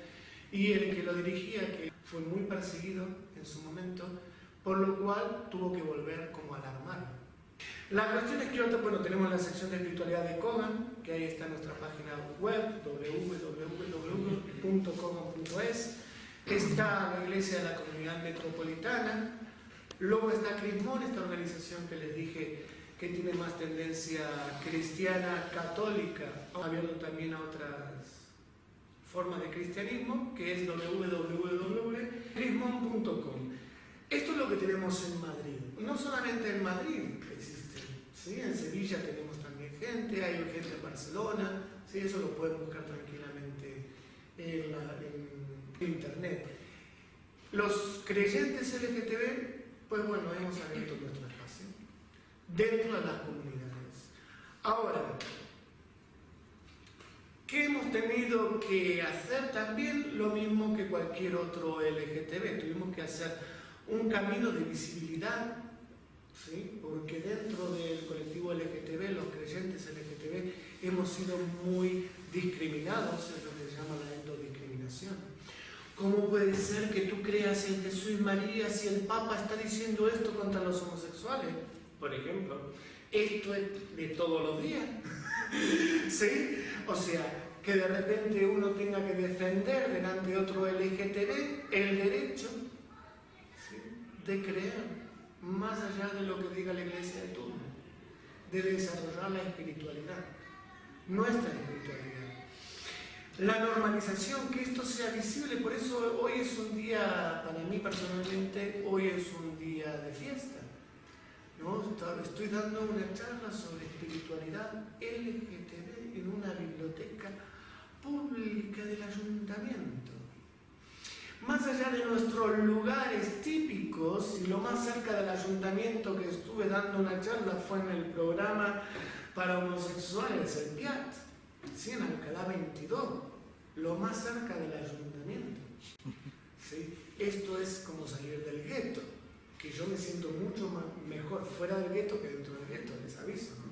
y el que lo dirigía, que fue muy perseguido en su momento, por lo cual tuvo que volver como a alarmar. La cuestión es que tenemos la sección de espiritualidad de Kogan, que ahí está nuestra página web, www.kogan.es. Está la Iglesia de la Comunidad Metropolitana. Luego está Crismón, esta organización que les dije que tiene más tendencia cristiana, católica, abierto también a otras formas de cristianismo, que es www.crismon.com. Esto es lo que tenemos en Madrid. No solamente en Madrid existe, ¿sí? En Sevilla tenemos también gente, hay gente en Barcelona, ¿sí? Eso lo pueden buscar tranquilamente en internet. Los creyentes LGTB, pues bueno, hemos abierto nuestro espacio dentro de las comunidades. Ahora, ¿qué hemos tenido que hacer? También lo mismo que cualquier otro LGTB. Tuvimos que hacer un camino de visibilidad, ¿sí? Porque dentro del colectivo LGTB, los creyentes LGTB, hemos sido muy discriminados, es lo que se llama la endodiscriminación. ¿Cómo puede ser que tú creas en Jesús y María si el Papa está diciendo esto contra los homosexuales? Por ejemplo, esto es de todos los días. ¿Sí? O sea, que de repente uno tenga que defender delante de otro LGTB el derecho, ¿sí?, de creer más allá de lo que diga la iglesia de turno, de desarrollar la espiritualidad, nuestra espiritualidad. La normalización, que esto sea visible, por eso hoy es un día, para mí personalmente, hoy es un día de fiesta, ¿no? Estoy dando una charla sobre espiritualidad LGTB en una biblioteca pública del ayuntamiento. Más allá de nuestros lugares típicos, y lo más cerca del ayuntamiento que estuve dando una charla fue en el programa para homosexuales, el PIAT, ¿sí?, en Alcalá 22, lo más cerca del ayuntamiento. ¿Sí? Esto es como salir del gueto, que yo me siento mucho mejor fuera del gueto que dentro del gueto, les aviso, ¿no?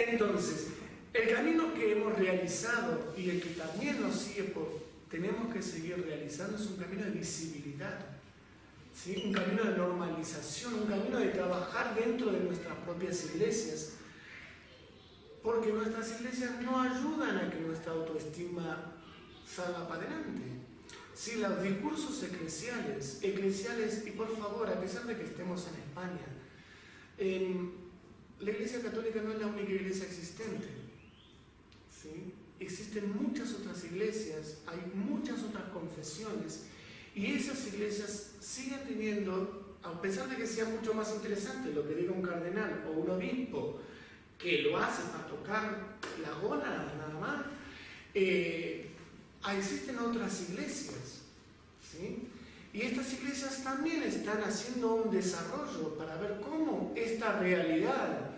Entonces, el camino que hemos realizado y el que también nos sigue tenemos que seguir realizando es un camino de visibilidad, ¿sí?, un camino de normalización, un camino de trabajar dentro de nuestras propias iglesias, porque nuestras iglesias no ayudan a que nuestra autoestima salga para adelante. Si los discursos eclesiales, y por favor, a pesar de que estemos en España, la Iglesia Católica no es la única iglesia existente, ¿sí? Existen muchas otras iglesias, hay muchas otras confesiones, y esas iglesias siguen teniendo, a pesar de que sea mucho más interesante lo que diga un cardenal o un obispo que lo hace para tocar la gónada nada más. Existen otras iglesias, ¿sí? Y estas iglesias también están haciendo un desarrollo para ver cómo esta realidad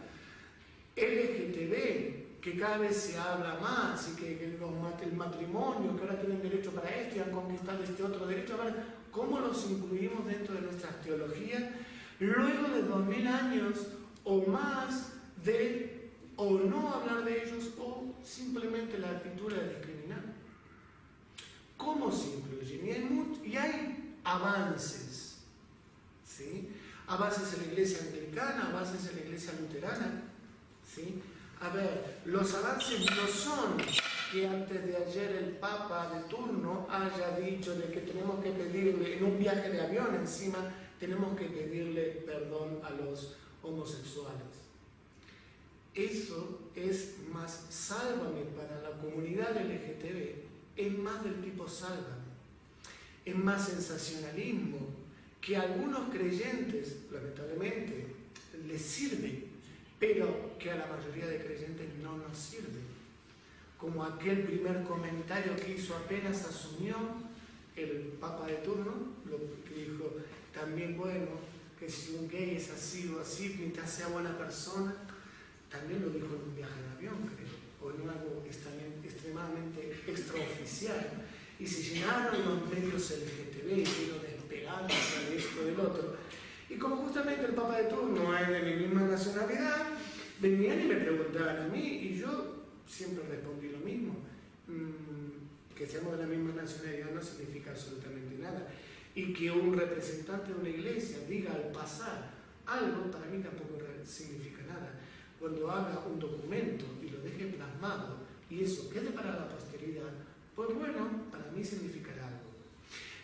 LGTB, que cada vez se habla más, y que el matrimonio, que ahora tienen derecho para esto y han conquistado este otro derecho, a ver cómo los incluimos dentro de nuestras teologías, luego de 2000 años o más de o no hablar de ellos o simplemente la actitud de discriminar. ¿Cómo se incluyen? Y hay avances, ¿sí? Avances en la iglesia anglicana, avances en la iglesia luterana, ¿sí? A ver, los avances no son que antes de ayer el Papa de turno haya dicho de que tenemos que pedirle, en un viaje de avión encima, tenemos que pedirle perdón a los homosexuales. Eso es más sálvame para la comunidad LGTB, es más del tipo sálvame, es más sensacionalismo, que a algunos creyentes, lamentablemente, les sirve, pero que a la mayoría de creyentes no nos sirve. Como aquel primer comentario que hizo apenas asumió el Papa de turno, lo que dijo, también bueno, que si un gay es así o así, mientras sea buena persona, también lo dijo en un viaje de avión, creo, o en algo extremadamente extraoficial. Y se llenaron los medios LGTB, llenos de esperanza, de esto, del otro. Y como justamente el Papa de turno es de mi misma nacionalidad, venían y me preguntaban a mí, y yo siempre respondí lo mismo. Que seamos de la misma nacionalidad no significa absolutamente nada. Y que un representante de una iglesia diga al pasar algo, para mí tampoco significa nada. Cuando haga un documento y lo deje plasmado y eso quede para la posteridad, pues bueno, para mí significará algo.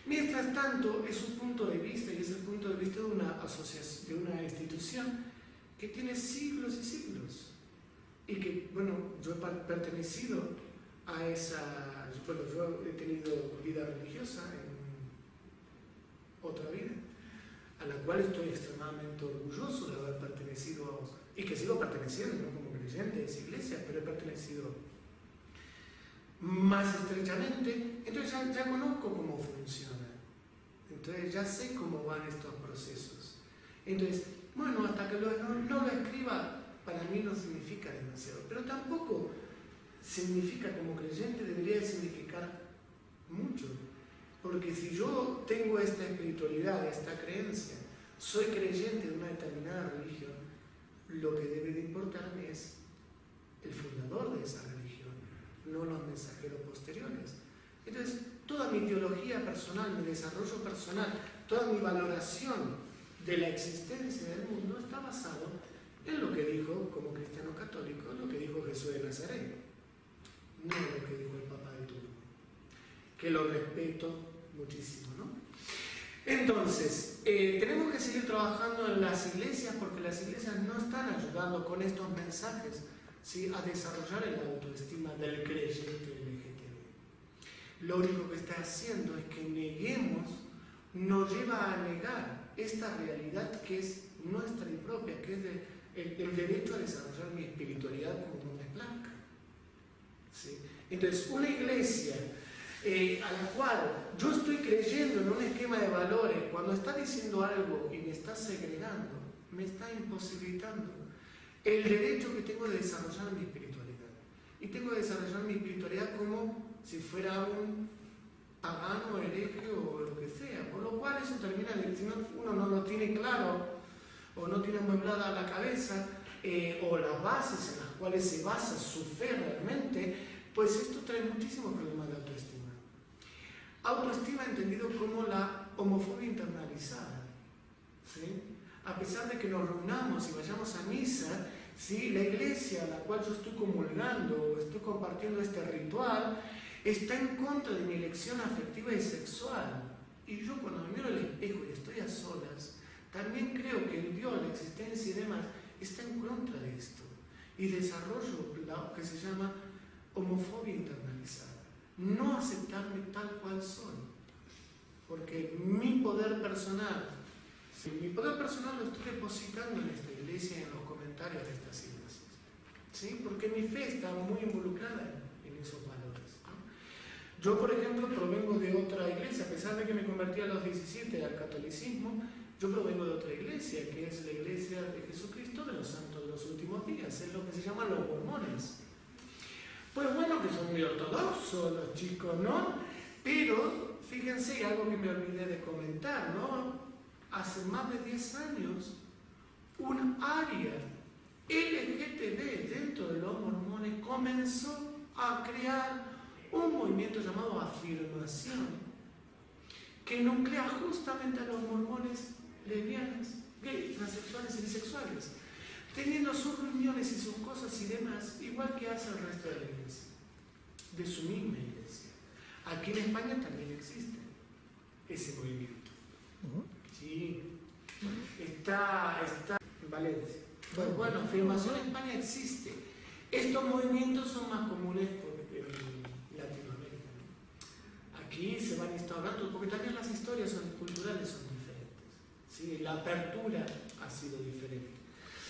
Mientras tanto, es un punto de vista y es el punto de vista de una asociación, de una institución que tiene siglos y siglos. Y que, bueno, yo he pertenecido a esa, bueno, yo he tenido vida religiosa en otra vida, a la cual estoy extremadamente orgulloso de haber pertenecido, y que sigo perteneciendo, no como creyente de esa iglesia, pero he pertenecido más estrechamente. Entonces ya conozco cómo funciona, entonces ya sé cómo van estos procesos. Entonces, bueno, hasta que no lo escriba, para mí no significa demasiado, pero tampoco significa, como creyente debería significar mucho, porque si yo tengo esta espiritualidad, esta creencia, soy creyente de una determinada religión, lo que debe de importarme es el fundador de esa religión, no los mensajeros posteriores. Entonces, toda mi teología personal, mi desarrollo personal, toda mi valoración de la existencia del mundo está basado en lo que dijo, como cristiano católico, lo que dijo Jesús de Nazaret, no lo que dijo el Papa de turno, que lo respeto muchísimo, ¿no? Entonces, tenemos que seguir trabajando en las iglesias, porque las iglesias no están ayudando con estos mensajes, ¿sí?, a desarrollar el autoestima del creyente LGTB. Lo único que está haciendo es que neguemos, nos lleva a negar esta realidad que es nuestra y propia, que es el derecho a desarrollar mi espiritualidad como me plazca, ¿sí? Entonces, una iglesia a la cual yo estoy creyendo en un esquema de valores, cuando está diciendo algo y me está segregando, me está imposibilitando el derecho que tengo de desarrollar mi espiritualidad. Y tengo que desarrollar mi espiritualidad como si fuera un pagano, hereje o lo que sea, por lo cual eso termina de, si uno no lo tiene claro o no tiene amueblada la cabeza, o las bases en las cuales se basa su fe realmente, pues esto trae muchísimos problemas de autoestima. Autoestima entendido como la homofobia internalizada, ¿sí? A pesar de que nos reunamos y vayamos a misa, ¿sí?, la iglesia a la cual yo estoy comulgando o estoy compartiendo este ritual está en contra de mi elección afectiva y sexual. Y yo cuando me miro al espejo y estoy a solas, también creo que el Dios, la existencia y demás, está en contra de esto. Y desarrollo lo que se llama homofobia internalizada. No aceptarme tal cual soy. Porque mi poder personal, si mi poder personal lo estoy depositando en esta iglesia y en los comentarios de estas iglesias. ¿sí? Porque mi fe está muy involucrada en esos valores, ¿no? Yo, por ejemplo, provengo de otra iglesia, a pesar de que me convertí a los 17 al catolicismo, yo provengo de otra iglesia, que es la iglesia de Jesucristo de los Santos de los Últimos Días, es lo que se llama los mormones. Pues bueno, que son muy ortodoxos los chicos, ¿no? Pero, fíjense, algo que me olvidé de comentar, ¿no? Hace más de 10 años, un área LGTB dentro de los mormones comenzó a crear un movimiento llamado Afirmación, que nuclea justamente a los mormones lesbianas, gays, transexuales y bisexuales, teniendo sus reuniones y sus cosas y demás, igual que hace el resto de la iglesia, de su misma iglesia. Aquí en España también existe ese movimiento. Sí, está en Valencia. Pues bueno, Afirmación en España existe. Estos movimientos son más comunes en Latinoamérica, ¿no? Aquí se van instaurando, porque también las historias culturales son diferentes, ¿sí? La apertura ha sido diferente.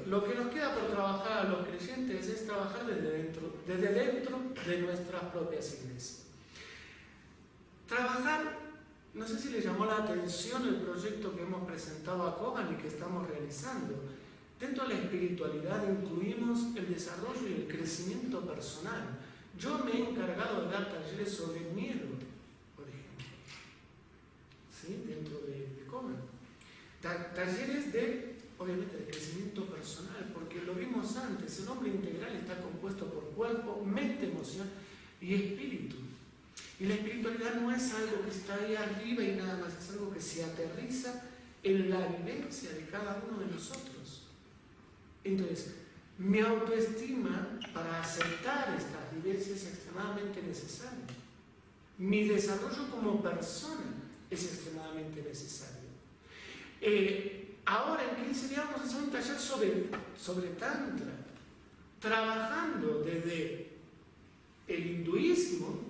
Lo que nos queda por trabajar a los creyentes es trabajar desde dentro de nuestras propias iglesias. Trabajar, no sé si le llamó la atención el proyecto que hemos presentado a Cogan y que estamos realizando. Dentro de la espiritualidad incluimos el desarrollo y el crecimiento personal. Yo me he encargado de dar talleres sobre miedo, por ejemplo, ¿sí? Dentro de Cogan. Talleres obviamente, de crecimiento personal, porque lo vimos antes, el hombre integral está compuesto por cuerpo, mente, emoción y espíritu. Y la espiritualidad no es algo que está ahí arriba y nada más, es algo que se aterriza en la vivencia de cada uno de nosotros. Entonces, mi autoestima para aceptar estas vivencias es extremadamente necesaria. Mi desarrollo como persona es extremadamente necesario. Ahora en 15 días vamos a hacer un taller sobre Tantra, trabajando desde el hinduismo,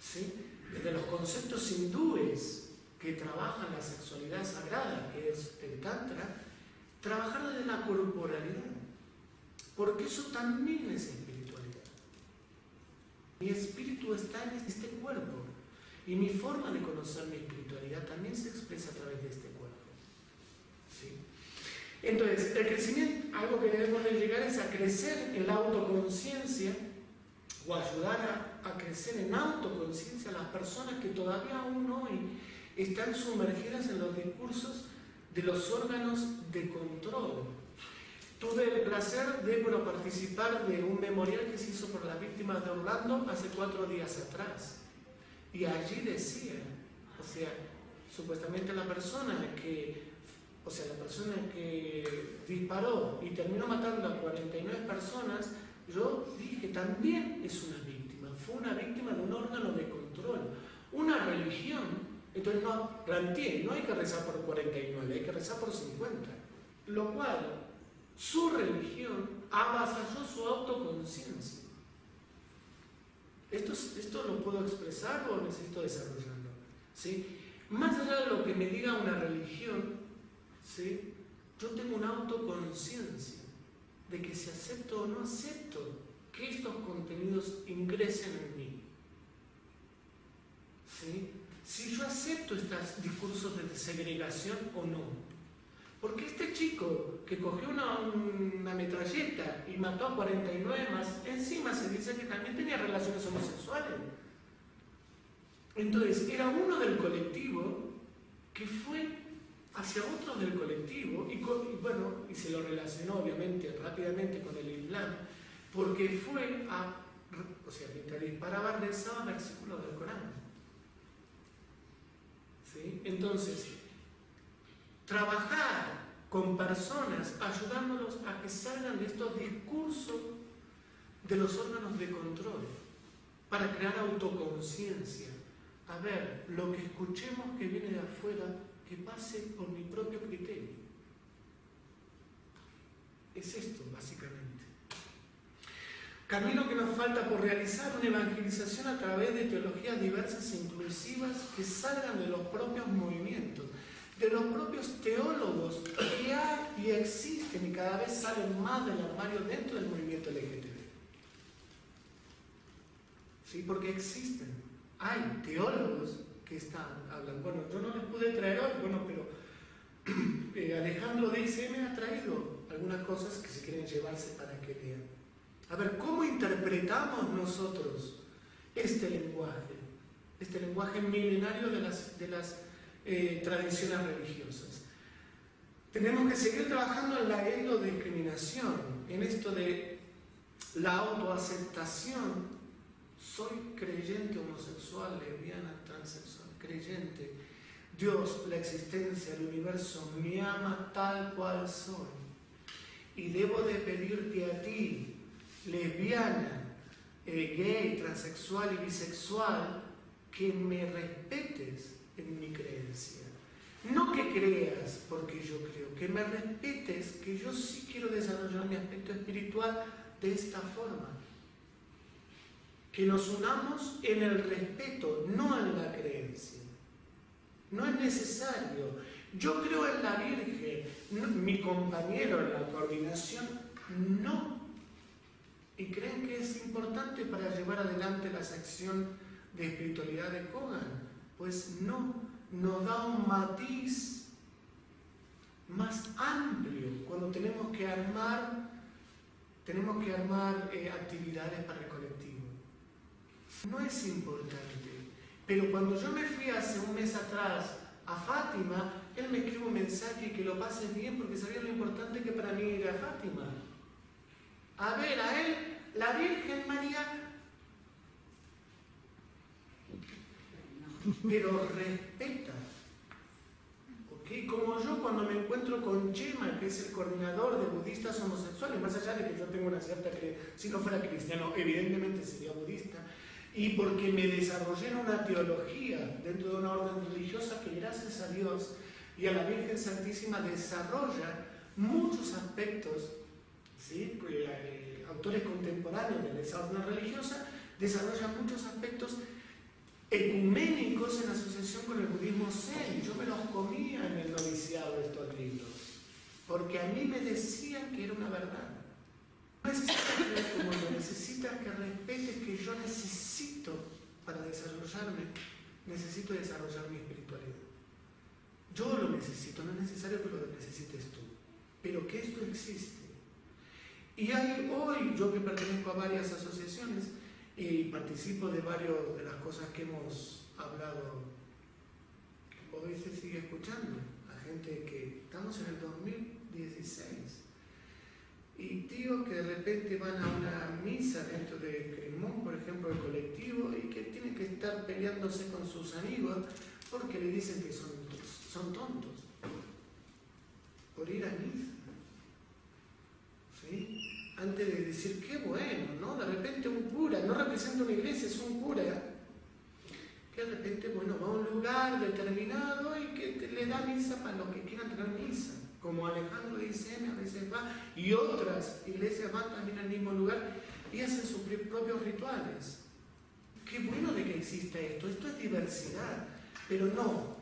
¿sí? Desde los conceptos hindúes que trabajan la sexualidad sagrada, que es el Tantra, trabajar desde la corporalidad, porque eso también es espiritualidad. Mi espíritu está en este cuerpo y mi forma de conocer mi espiritualidad también se expresa a través de este cuerpo. ¿Sí? Entonces, el crecimiento, algo que debemos de llegar es a crecer en la autoconciencia o ayudar a crecer en autoconciencia a las personas que todavía aún hoy están sumergidas en los discursos de los órganos de control. Tuve el placer de participar de un memorial que se hizo por las víctimas de Orlando hace 4 días atrás. Y allí decía, supuestamente la persona que disparó y terminó matando a 49 personas, yo dije, también es una víctima, fue una víctima de un órgano de control, una religión. Entonces no hay que rezar por 49, hay que rezar por 50, lo cual su religión avasalló su autoconciencia. ¿Esto lo puedo expresar o necesito desarrollarlo? ¿Sí? Más allá de lo que me diga una religión, ¿sí? Yo tengo una autoconciencia de que si acepto o no acepto que estos contenidos ingresen en mí. ¿Sí? Si yo acepto estos discursos de segregación o no. Porque este chico que cogió una metralleta y mató a 49 más, encima se dice que también tenía relaciones homosexuales. Entonces, era uno del colectivo que fue hacia otros del colectivo y se lo relacionó obviamente rápidamente con el Islam, porque fue mientras disparaba rezaba versículos del Corán. ¿Sí? Entonces, trabajar con personas, ayudándolos a que salgan de estos discursos de los órganos de control, para crear autoconciencia. A ver, lo que escuchemos que viene de afuera, que pase por mi propio criterio. Es esto, básicamente. Camino que nos falta por realizar, una evangelización a través de teologías diversas e inclusivas que salgan de los propios movimientos, de los propios teólogos que hay y existen y cada vez salen más del armario dentro del movimiento LGTB. ¿sí? Porque existen. Hay teólogos que están hablando. Bueno, yo no les pude traer hoy, bueno, pero Alejandro de ICM ha traído algunas cosas que se quieren llevarse para que vean. A ver, ¿cómo interpretamos nosotros este lenguaje milenario de las tradiciones religiosas? Tenemos que seguir trabajando en la endodiscriminación, en esto de la autoaceptación. Soy creyente, homosexual, lesbiana, transexual, creyente. Dios, la existencia, el universo, me ama tal cual soy. Y debo de pedirte a ti, lesbiana, gay, transexual y bisexual, que me respetes en mi creencia. No que creas porque yo creo, que me respetes, que yo sí quiero desarrollar mi aspecto espiritual de esta forma. Que nos unamos en el respeto, no en la creencia. No es necesario. Yo creo en la Virgen, no, mi compañero en la coordinación, no. ¿Y creen que es importante para llevar adelante la sección de espiritualidad de Kogan? Pues no. Nos da un matiz más amplio cuando tenemos que armar actividades para el colectivo. No es importante, pero cuando yo me fui hace un mes atrás a Fátima, él me escribe un mensaje y que lo pases bien porque sabía lo importante que para mí era Fátima. A ver, a él, la Virgen María, pero respeta, ¿ok? Como yo cuando me encuentro con Chema, que es el coordinador de budistas homosexuales, más allá de que yo tengo una cierta creencia, si no fuera cristiano, evidentemente sería budista, y porque me desarrollé en una teología dentro de una orden religiosa que gracias a Dios y a la Virgen Santísima desarrolla muchos aspectos, ¿sí? Autores contemporáneos de esa orden religiosa desarrollan muchos aspectos ecuménicos en asociación con el budismo zen. Yo me los comía en el noviciado de estos libros, porque a mí me decían que era una verdad. No necesitas creer como yo, necesitas que respetes que yo necesito, para desarrollarme, necesito desarrollar mi espiritualidad. Yo lo necesito, no es necesario que lo necesites tú, pero que esto existe. Y hay hoy, yo que pertenezco a varias asociaciones, y participo de varias de las cosas que hemos hablado, hoy se sigue escuchando a gente que estamos en el 2016 y tíos que de repente van a una misa dentro de Cremón, por ejemplo, el colectivo, y que tienen que estar peleándose con sus amigos porque le dicen que son tontos por ir a misa, ¿sí? Antes de decir, qué bueno, ¿no? De repente un cura, no representa una iglesia, es un cura, que de repente, bueno, va a un lugar determinado y que le da misa para los que quieran tener misa. Como Alejandro dice, a veces va, y otras iglesias van también al mismo lugar y hacen sus propios rituales. Qué bueno de que exista esto es diversidad, pero no,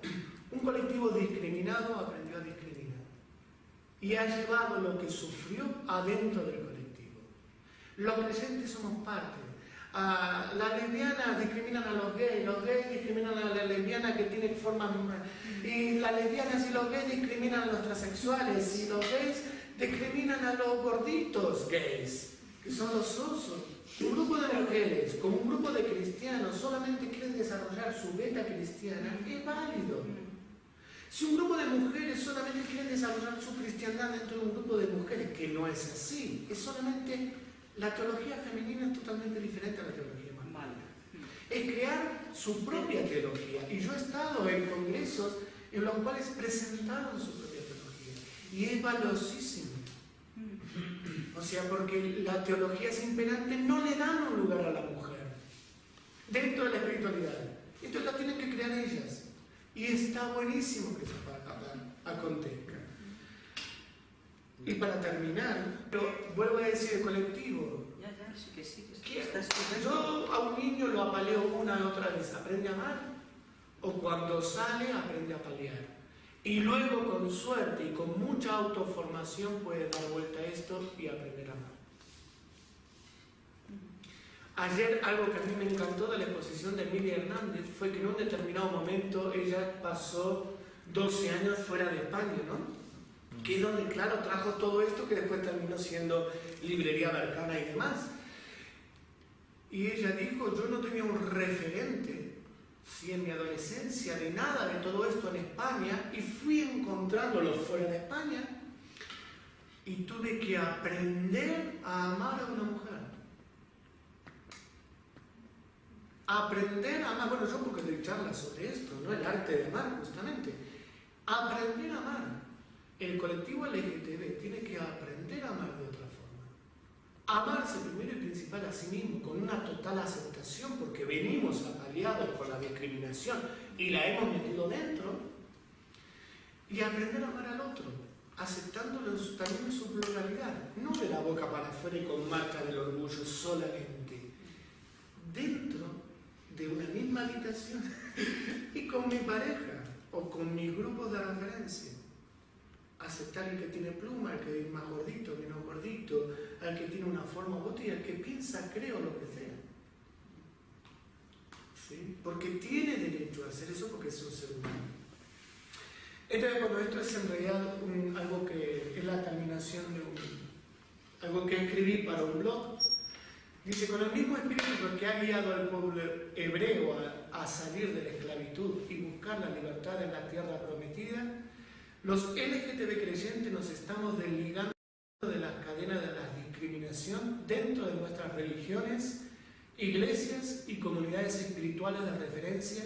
un colectivo discriminado aprendió a discriminar y ha llevado lo que sufrió adentro del colectivo. Los creyentes somos parte. Las lesbianas discriminan a los gays discriminan a la lesbiana que tiene formas, y las lesbianas y los gays discriminan a los transexuales, y los gays discriminan a los gorditos gays, que son los osos. Un grupo de mujeres, como un grupo de cristianos, solamente quieren desarrollar su beta cristiana, es válido. Si un grupo de mujeres solamente quiere desarrollar su cristiandad dentro de un grupo de mujeres, que no es así, es solamente... La teología femenina es totalmente diferente a la teología masculina. Es crear su propia teología. Y yo he estado en congresos en los cuales presentaron su propia teología. Y es valiosísimo. O sea, porque la teología es imperante, no le dan un lugar a la mujer dentro de la espiritualidad. Entonces la tienen que crear ellas. Y está buenísimo que eso acontezca. Y para terminar, pero vuelvo a decir el colectivo. Sí. Yo a un niño lo apaleo una y otra vez, aprende a amar, o cuando sale aprende a paliar. Y luego con suerte y con mucha autoformación puede dar vuelta a esto y aprender a amar. Ayer algo que a mí me encantó de la exposición de Emilia Hernández fue que en un determinado momento ella pasó 12 años fuera de España, ¿no? Que es donde, claro, trajo todo esto que después terminó siendo Librería Bercana y demás. Y ella dijo, yo no tenía un referente, ¿sí? En mi adolescencia, de nada de todo esto en España, y fui encontrándolo fuera de España, y tuve que aprender a amar a una mujer. Aprender a amar, bueno, yo porque doy charlas sobre esto, ¿no? El arte de amar, justamente. Aprender a amar. El colectivo LGTB tiene que aprender a amar de otra forma. Amarse primero y principal a sí mismo, con una total aceptación, porque venimos apaleados por la discriminación y la hemos metido dentro. Y aprender a amar al otro, aceptándolo también en su pluralidad, no de la boca para afuera y con marca del orgullo solamente. Dentro de una misma habitación y con mi pareja o con mis grupos de referencia. Aceptar el que tiene pluma, el que es más gordito, menos gordito, al que tiene una forma u otra y al que piensa, creo, lo que sea. ¿Sí? Porque tiene derecho a hacer eso porque es un ser humano. Entonces, bueno, esto es en realidad algo que es la terminación de algo que escribí para un blog. Dice, con el mismo espíritu que ha guiado al pueblo hebreo a salir de la esclavitud y buscar la libertad en la tierra prometida, los LGTB creyentes nos estamos desligando de las cadenas de la discriminación dentro de nuestras religiones, iglesias y comunidades espirituales de referencia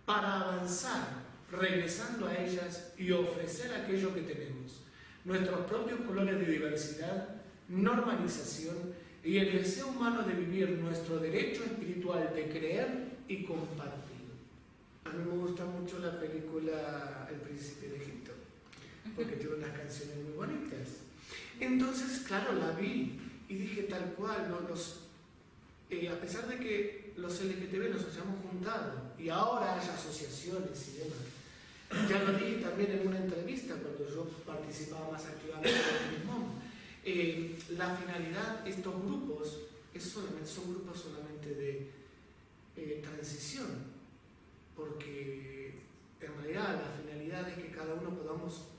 para avanzar, regresando a ellas y ofrecer aquello que tenemos, nuestros propios colores de diversidad, normalización y el deseo humano de vivir nuestro derecho espiritual de creer y compartir. A mí me gusta mucho la película El Príncipe de Egipto, porque tiene unas canciones muy bonitas. Entonces, claro, la vi y dije tal cual, ¿no? A pesar de que los LGTB nos hayamos juntado y ahora hay asociaciones y demás, ya lo dije también en una entrevista cuando yo participaba más activamente en el MOM. La finalidad, estos grupos son grupos solamente de transición, porque en realidad la finalidad es que cada uno podamos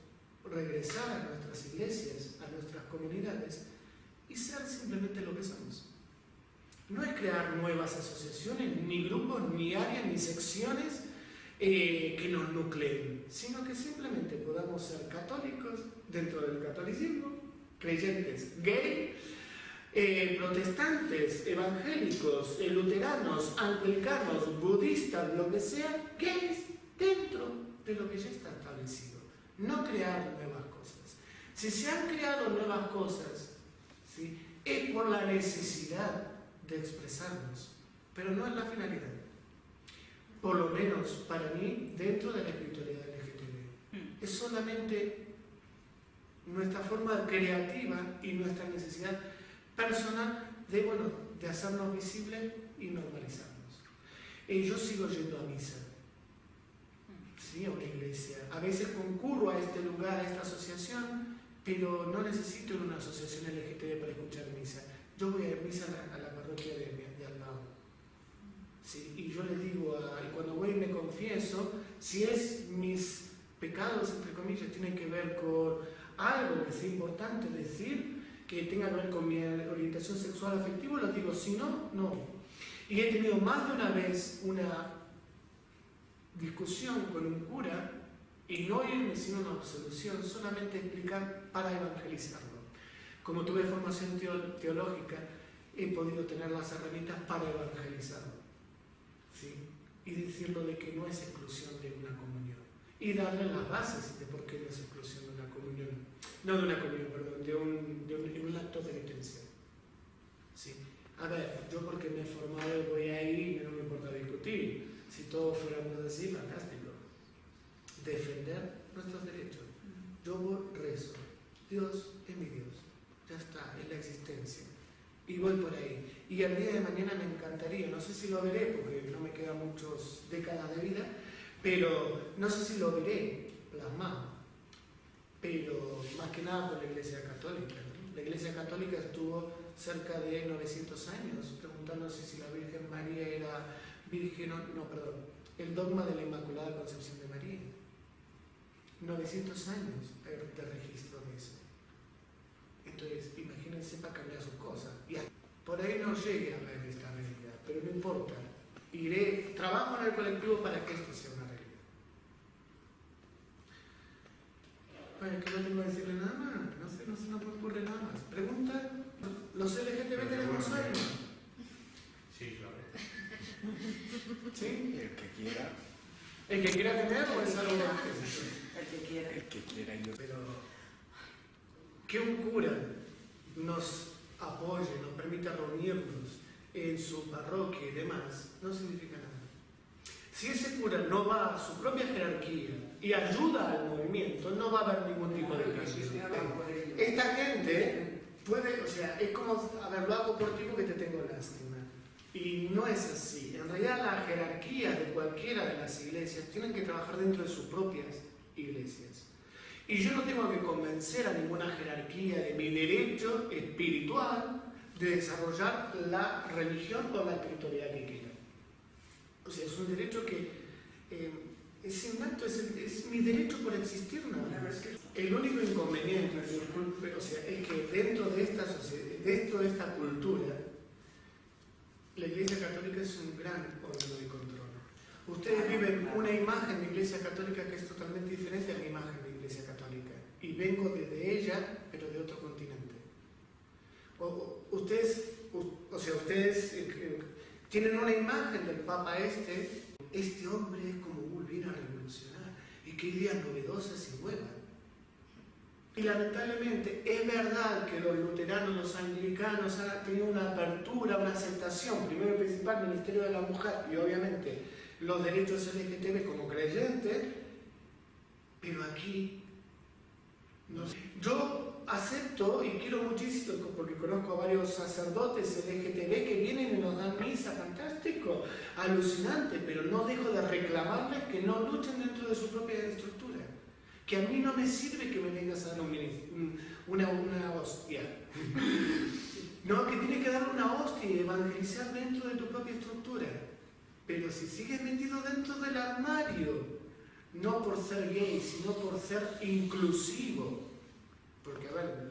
regresar a nuestras iglesias, a nuestras comunidades y ser simplemente lo que somos. No es crear nuevas asociaciones, ni grupos, ni áreas, ni secciones que nos nucleen, sino que simplemente podamos ser católicos dentro del catolicismo, creyentes gay, protestantes, evangélicos, luteranos, anglicanos, budistas, lo que sea, gays dentro de lo que ya está establecido. No crear nuevas cosas. Si se han creado nuevas cosas, ¿sí?, es por la necesidad de expresarnos, pero no es la finalidad. Por lo menos para mí, dentro de la espiritualidad LGTB. Es solamente nuestra forma creativa y nuestra necesidad personal de hacernos visibles y normalizarnos. Yo sigo yendo a misa, ¿sí?, a una iglesia. A veces concurro a este lugar, a esta asociación, pero no necesito ir a una asociación LGTB para escuchar misa. Yo voy a misa a la parroquia de al lado. ¿Sí? Y yo le digo, y cuando voy y me confieso, si es mis pecados, entre comillas, tienen que ver con algo que sea importante decir, que tenga que ver con mi orientación sexual afectiva, lo digo, si no, no. Y he tenido más de una vez una discusión con un cura y no irme sin una absolución, solamente explicar para evangelizarlo. Como tuve formación teológica, he podido tener las herramientas para evangelizarlo, ¿sí?, y decirlo de que no es exclusión de una comunión. Y darle las bases de por qué no es exclusión de una comunión. No de una comunión, perdón, de un acto penitencial. ¿Sí? A ver, yo porque me he formado y voy ahí, no me importa discutir. Si todos fuéramos así, fantástico. Defender nuestros derechos. Yo rezo. Dios es mi Dios. Ya está, es la existencia. Y voy por ahí. Y el día de mañana me encantaría, no sé si lo veré porque no me quedan muchas décadas de vida, pero no sé si lo veré plasmado. Pero más que nada por la Iglesia Católica, ¿no? La Iglesia Católica estuvo cerca de 900 años, preguntándose si la Virgen María era virgen o no, perdón, el dogma de la Inmaculada Concepción de María. 900 años de registro de eso. Entonces, imagínense para cambiar sus cosas. Y por ahí no llegue a ver esta realidad, pero no importa. Trabajo en el colectivo para que esto sea una realidad. Bueno, ¿qué no tengo que decirle nada más? No se me ocurre nada más. ¿Pregunta? ¿Los LGTB tenemos sueño? Sí, claro. ¿Sí? El que quiera. ¿El que quiera tener o es algo? El que quiera. El que quiera. Pero que un cura nos apoye, nos permita reunirnos en su parroquia y demás, no significa nada. Si ese cura no va a su propia jerarquía y ayuda al movimiento, no va a haber ningún tipo de cambio. Esta gente puede, o sea, es como, a ver, lo hago por ti porque te tengo lástima. Y no es así. En realidad la jerarquía de cualquiera de las iglesias tienen que trabajar dentro de sus propias iglesias. Y yo no tengo que convencer a ninguna jerarquía de mi derecho espiritual de desarrollar la religión o la espiritualidad que quiera. O sea, es un derecho que es innato, es mi derecho por existir nada más. El único inconveniente, o sea, es que dentro de esta sociedad, dentro de esta cultura, la Iglesia Católica es un gran órgano de control. Ustedes viven una imagen de Iglesia Católica que es totalmente diferente a la imagen de Iglesia Católica. Y vengo desde ella, pero de otro continente. Ustedes tienen una imagen del Papa este hombre es como volver a revolucionar y qué ideas novedosas y nuevas. Y lamentablemente es verdad que los luteranos, los anglicanos han tenido una apertura, una aceptación, primero y principal, Ministerio de la Mujer y obviamente los derechos LGTB como creyentes, pero aquí no sé. Yo acepto y quiero muchísimo, porque conozco a varios sacerdotes LGTB que vienen y nos dan misa, fantástico, alucinante, pero no dejo de reclamarles que no luchen dentro de su propia estructura. Que a mí no me sirve que me vengas a dar una hostia. No, que tienes que dar una hostia y evangelizar dentro de tu propia estructura. Pero si sigues metido dentro del armario, no por ser gay, sino por ser inclusivo. Porque, a ver,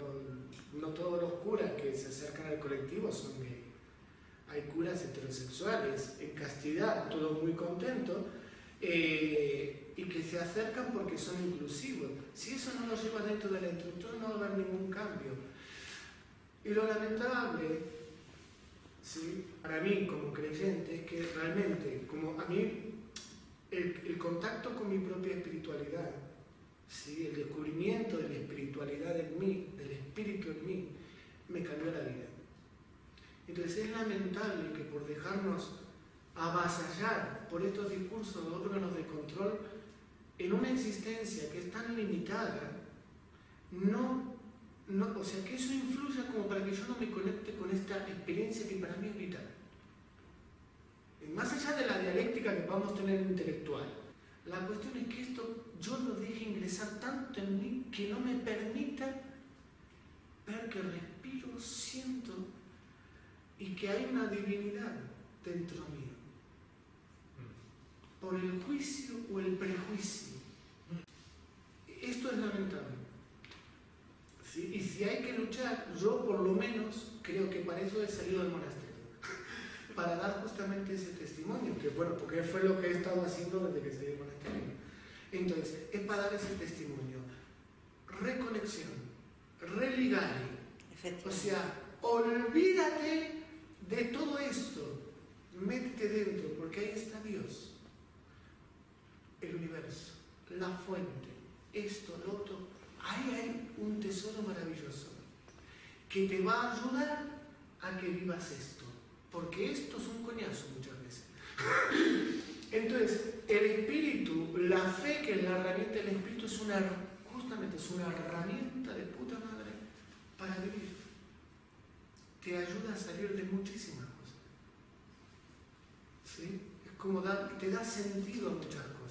no todos los curas que se acercan al colectivo son gay. Hay curas heterosexuales, en castidad, todos muy contentos, y que se acercan porque son inclusivos. Si eso no lo lleva dentro de la estructura, no va a haber ningún cambio. Y lo lamentable, ¿sí?, para mí como creyente, es que realmente, como a mí, el contacto con mi propia espiritualidad, ¿sí?, el descubrimiento de la espiritualidad en mí, del espíritu en mí, me cambió la vida. Entonces es lamentable que por dejarnos avasallar por estos discursos de órganos de control en una existencia que es tan limitada, o sea, que eso influya como para que yo no me conecte con esta experiencia que para mí es vital. Más allá de la dialéctica que podamos tener intelectual, la cuestión es que esto yo lo deje ingresar tanto en mí que no me permita ver que respiro, siento y que hay una divinidad dentro mío. Por el juicio o el prejuicio. Esto es lamentable. ¿Sí? Y si hay que luchar, yo por lo menos creo que para eso he salido del monasterio. Para dar justamente ese testimonio, que bueno, porque fue lo que he estado haciendo desde que salí del monasterio. Entonces, es para dar ese testimonio. Reconexión, religare. O sea, olvídate de todo esto. Métete dentro, porque ahí está Dios. El universo, la fuente, esto, lo otro. Ahí hay un tesoro maravilloso que te va a ayudar a que vivas esto. Porque esto es un coñazo muchas veces. Entonces, el espíritu, la fe, que es la herramienta del espíritu, justamente es una herramienta de puta madre para vivir. Te ayuda a salir de muchísimas cosas. ¿Sí? Es como te da sentido a muchas cosas.